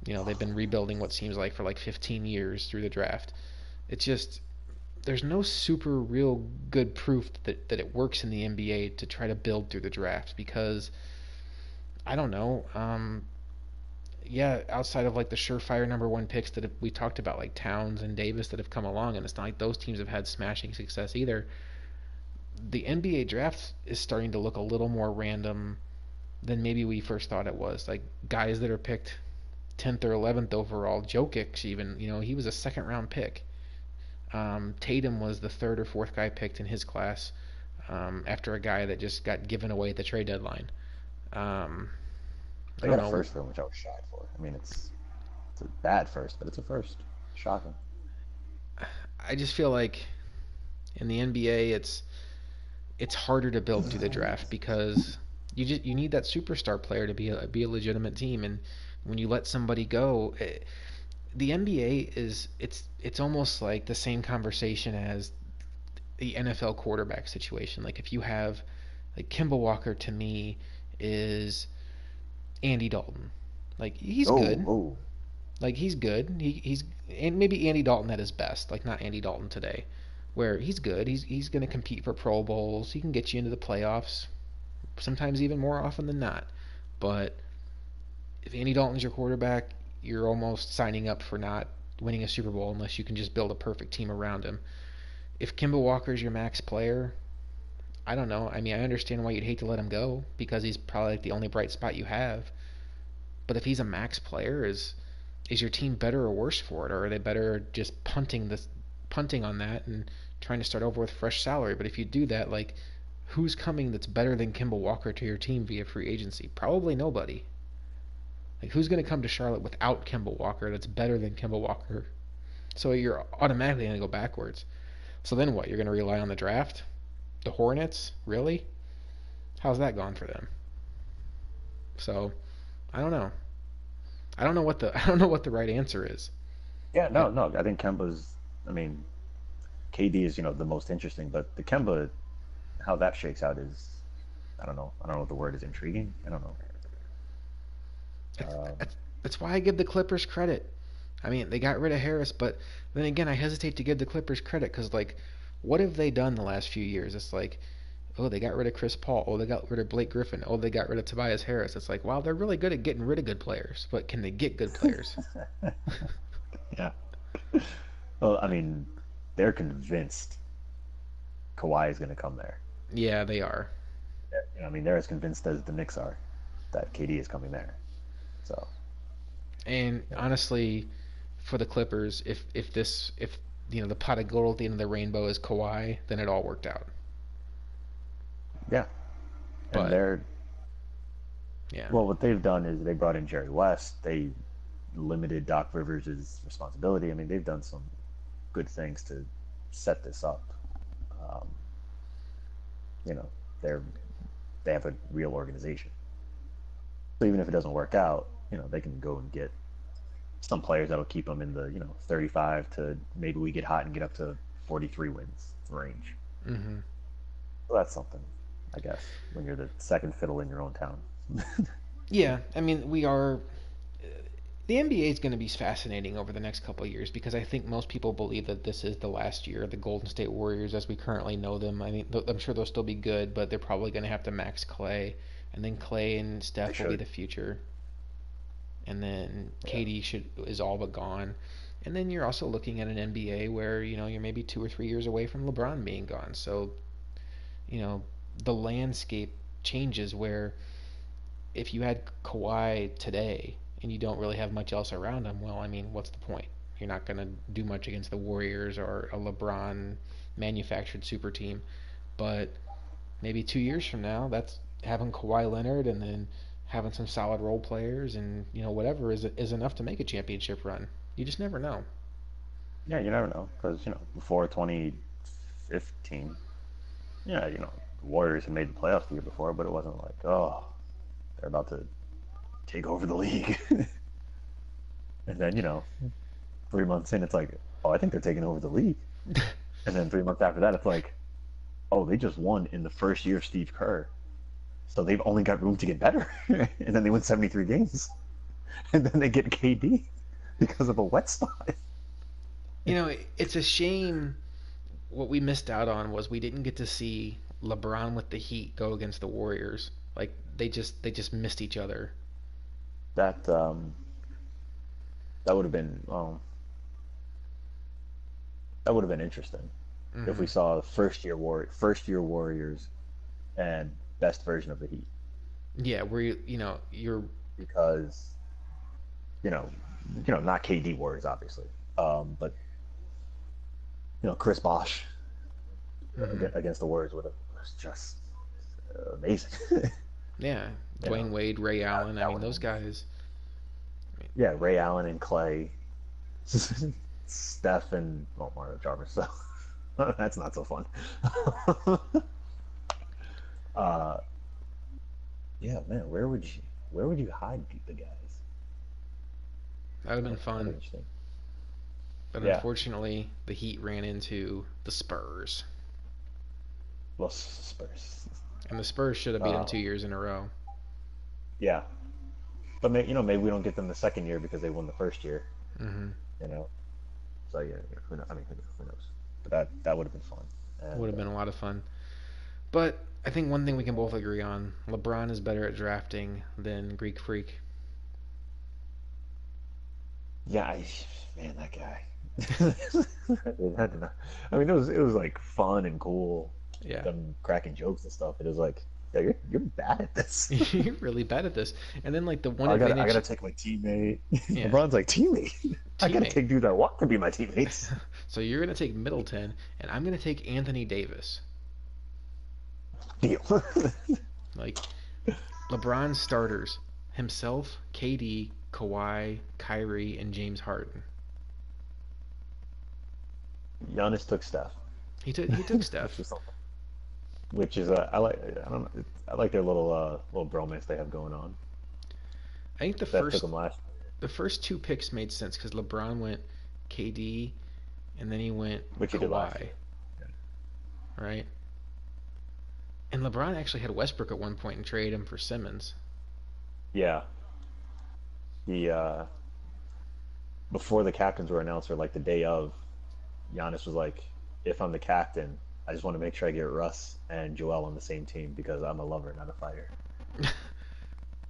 rebuilding what seems like for like 15 years through the draft. It's just there's no super real good proof that it works in the NBA to try to build through the draft because I don't know. Yeah, outside of like the surefire number one picks that we talked about, like Towns and Davis that have come along, and it's not like those teams have had smashing success either. The NBA draft is starting to look a little more random than maybe we first thought it was. Like guys that are picked 10th or 11th overall, Jokic even, he was a second round pick. Tatum was the third or fourth guy picked in his class after a guy that just got given away at the trade deadline. Um, I They don't got a know. first for him, which I was shocked for. I mean, it's a bad first, but it's a first. Shocking. I just feel like in the NBA, it's harder to build through the draft because you need that superstar player to be a legitimate team, and when you let somebody go, the NBA is it's almost like the same conversation as the NFL quarterback situation. Like if you have like Kimball Walker to me is Andy Dalton. Like he's Oh, good. oh, Like he's good. He's and maybe Andy Dalton at his best. Like not Andy Dalton today, where he's good. He's going to compete for Pro Bowls. He can get you into the playoffs. Sometimes even more often than not. But if Andy Dalton's your quarterback, you're almost signing up for not winning a Super Bowl unless you can just build a perfect team around him. If Kimba Walker's your max player, I don't know. I mean, I understand why you'd hate to let him go because he's probably like the only bright spot you have. But if he's a max player, is your team better or worse for it, or are they better just punting on that and trying to start over with fresh salary? But if you do that, like, who's coming that's better than Kimba Walker to your team via free agency? Probably nobody. Like, who's going to come to Charlotte without Kimba Walker that's better than Kimba Walker? So you're automatically going to go backwards. So then what? You're going to rely on the draft? The Hornets? Really? How's that gone for them? So I don't know. I don't know what the I don't know what the right answer is. yeah, I, no. I think Kemba's. I mean, KD is the most interesting, but the Kemba, how that shakes out is, I don't know. I don't know what the word is. Intriguing. I don't know. that's, Um, that's why I give the Clippers credit. I mean, they got rid of Harris, but then again, I hesitate to give the Clippers credit because like, what have they done the last few years? It's like, oh, they got rid of Chris Paul. Oh, they got rid of Blake Griffin. Oh, they got rid of Tobias Harris. It's like, wow, they're really good at getting rid of good players, but can they get good players? yeah. Well, I mean, they're convinced Kawhi is going to come there. Yeah, they are. I mean, they're as convinced as the Knicks are that KD is coming there. So, And yeah, honestly, for the Clippers, if the pot of gold at the end of the rainbow is Kawhi, then it all worked out. yeah. And But they're yeah, well, what they've done is they brought in Jerry West. They limited Doc Rivers' responsibility. I mean, they've done some good things to set this up. Um, you know, they're they have a real organization. So even if it doesn't work out, they can go and get some players that'll keep them in the 35 to maybe we get hot and get up to 43 wins range. hmm So that's something, I guess, when you're the second fiddle in your own town. yeah. I mean, we are. The NBA is going to be fascinating over the next couple of years because I think most people believe that this is the last year of the Golden State Warriors as we currently know them. I mean, I'm sure they'll still be good, but they're probably going to have to max Clay, and then Clay and They Steph will be should. the future, and then Yeah. KD is all but gone. And then you're also looking at an NBA where you're maybe 2 or 3 years away from LeBron being gone. So you know the landscape changes where if you had Kawhi today and you don't really have much else around him, well, I mean, what's the point? You're not going to do much against the Warriors or a LeBron manufactured super team. But maybe 2 years from now, that's having Kawhi Leonard and then having some solid role players and whatever is enough to make a championship run. You just never know. Yeah, you never know. Because, before 2015, yeah, the Warriors had made the playoffs the year before, but it wasn't like, oh, they're about to take over the league. And then, 3 months in, it's like, oh, I think they're taking over the league. And then 3 months after that, it's like, oh, they just won in the first year of Steve Kerr. So they've only got room to get better. And then they win 73 games. And then they get KD because of a wet spot. It's a shame what we missed out on was we didn't get to see LeBron with the Heat go against the Warriors. Like they just missed each other. That that would have been that would have been interesting if we hmm saw first year Warriors and best version of the Heat Yeah, where you're because you know not KD Warriors obviously, but Chris Bosh hmm against the Warriors would have was just amazing. yeah, you know Dwayne Wade, Ray Allen. I that mean, would have those been guys. yeah Ray Allen and Clay, Steph and Mario Jarvis. So that's not so fun. uh, yeah, man, where would you hide the guys? That would have been That'd be fun. interesting. But Yeah, unfortunately, the Heat ran into the Spurs. Well, Spurs. And the Spurs should have beat him Uh, 2 years in a row. yeah, but maybe we don't get them the second year because they won the first year. Hmm. You know, so yeah, I mean, who knows? But that would have been fun. Would And have been a lot of fun. But I think one thing we can both agree on: LeBron is better at drafting than Greek Freak. yeah, man, that guy. I mean, it was like fun and cool, Yeah. them cracking jokes and stuff. It was like, yeah, you're bad at this. You're really bad at this. And then like the one I advantage, gotta take my teammate. yeah, LeBron's like teammate. I gotta teammate. take dudes I want to be my teammates. So you're gonna take Middleton, and I'm gonna take Anthony Davis. Deal. Like LeBron's starters: himself, KD, Kawhi, Kyrie, and James Harden. Giannis took Steph, He took which Steph. is something. Which is I like. I don't know. I like their little bromance they have going on. I think Steph took him last. the first two picks made sense because LeBron went KD, and then he went Which he did last Kawhi, year. right? And LeBron actually had Westbrook at one point and traded him for Simmons. Yeah. The before the captains were announced, or like the day of, Giannis was like, "If I'm the captain, I just want to make sure I get Russ and Joel on the same team because I'm a lover, not a fighter."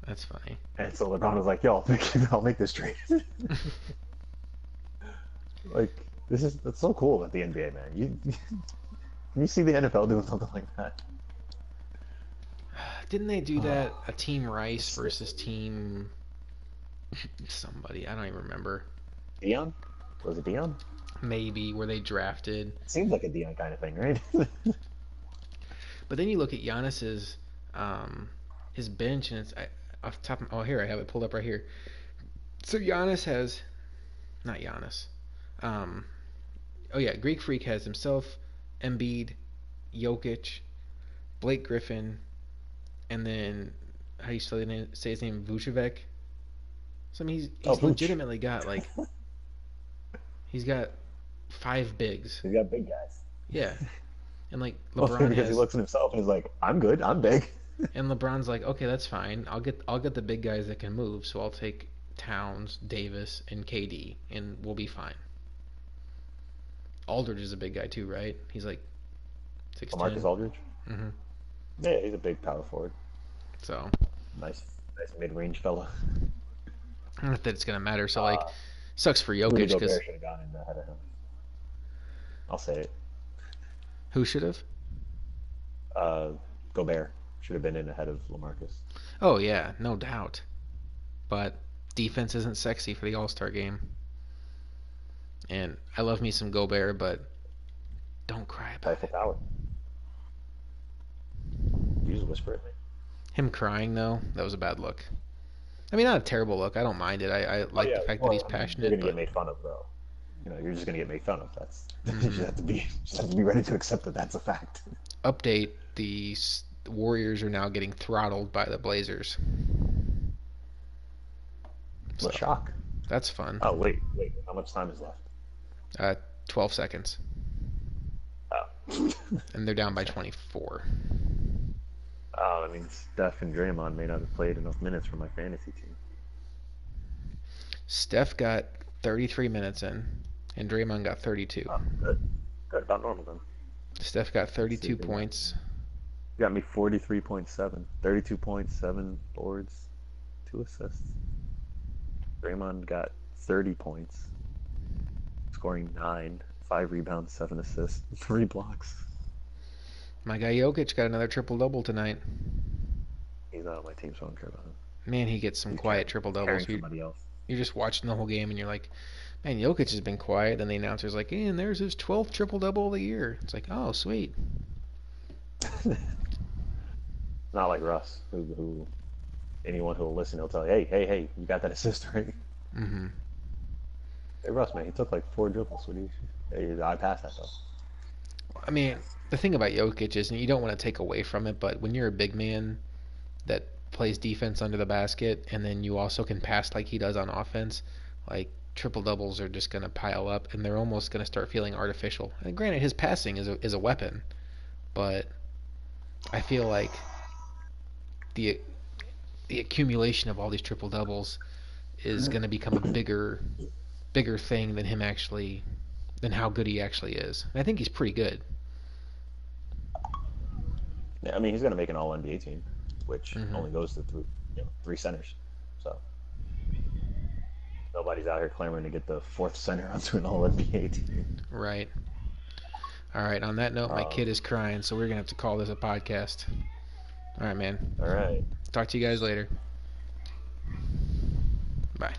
That's funny. And so LeBron was like, "Yo, I'll make this trade." Like that's so cool about the NBA, man. You see the NFL doing something like that? Didn't they do that? A Team Rice versus Team somebody. I don't even remember. Dion? Was it Dion? Maybe where they drafted. Seems like a Dion kind of thing, right? But then you look at Giannis's his bench, and it's off the top. Oh, here I have it pulled up right here. So Giannis has not Giannis. Um, oh yeah, Greek Freak has himself, Embiid, Jokic, Blake Griffin, and then how do you say his name? Vucevic. So I mean, Oh, he's Vooch. legitimately got like he's got five bigs. He's got big guys. Yeah, and like Well, LeBron because he has, looks at himself and he's like, "I'm good. I'm big." and LeBron's like, okay, that's fine. I'll get the big guys that can move. So I'll take Towns, Davis, and KD, and we'll be fine. Aldridge is a big guy too, right? He's like Marcus 6'10". Aldridge. Mm-hmm. Yeah, he's a big power forward. So Nice, nice mid-range fella. not that it's gonna matter. So like, Uh, sucks for Rudy Jokic because Gobert should have gone in ahead of him. I'll say it. who should have? Uh, Gobert should have been in ahead of LaMarcus. Oh yeah, no doubt. But defense isn't sexy for the All-Star game. And I love me some Gobert, but don't cry about Eiffel it. Tower. You just whisper at me. Him crying though, that was a bad look. I mean, not a terrible look. I don't mind it. I Oh like yeah. the fact that Well, he's I mean, you're passionate, gonna get but made fun of though. You're just gonna get made fun of. That's you mhm. just have to be ready to accept that that's a fact. Update: the Warriors are now getting throttled by the Blazers. What a So shock. that's fun. Oh wait. How much time is left? Uh, 12 seconds, Oh. and they're down by 24. Oh, that means Steph and Draymond may not have played enough minutes for my fantasy team. Steph got 33 minutes in, and Draymond got 32. Oh, good. Good, about normal then. Steph got Let's see 32 if they got points. got me 43.7. 32 points, 7 boards, 2 assists. Draymond got 30 points, scoring 9, 5 rebounds, 7 assists, 3 blocks. My guy Jokic got another triple double tonight. He's not on my team, so I don't care about him. Man, he gets some He's quiet triple doubles. carrying somebody else. You're just watching the whole game, and you're like, man, Jokic has been quiet. Then the announcer's like, and there's his 12th triple double of the year. It's like, oh, sweet. Not like Russ, who anyone who will listen, he'll tell you, hey, you got that assist, right? Mm-hmm. Hey, Russ, man, he took like 4 dribbles. What do you? Hey, I passed that though. I mean, the thing about Jokic is, and you don't want to take away from it, but when you're a big man that plays defense under the basket, and then you also can pass like he does on offense, like triple doubles are just going to pile up, and they're almost going to start feeling artificial. And granted, his passing is a weapon, but I feel like the the accumulation of all these triple doubles is going to become a bigger thing than him actually than how good he actually is. And I think he's pretty good. Yeah, I mean, he's going to make an All NBA team, which Mm-hmm. only goes to three centers. So nobody's out here clamoring to get the fourth center onto an All NBA team. Right. All right. On that note, my kid is crying, so we're gonna have to call this a podcast. All right, man. All right. Talk to you guys later. Bye.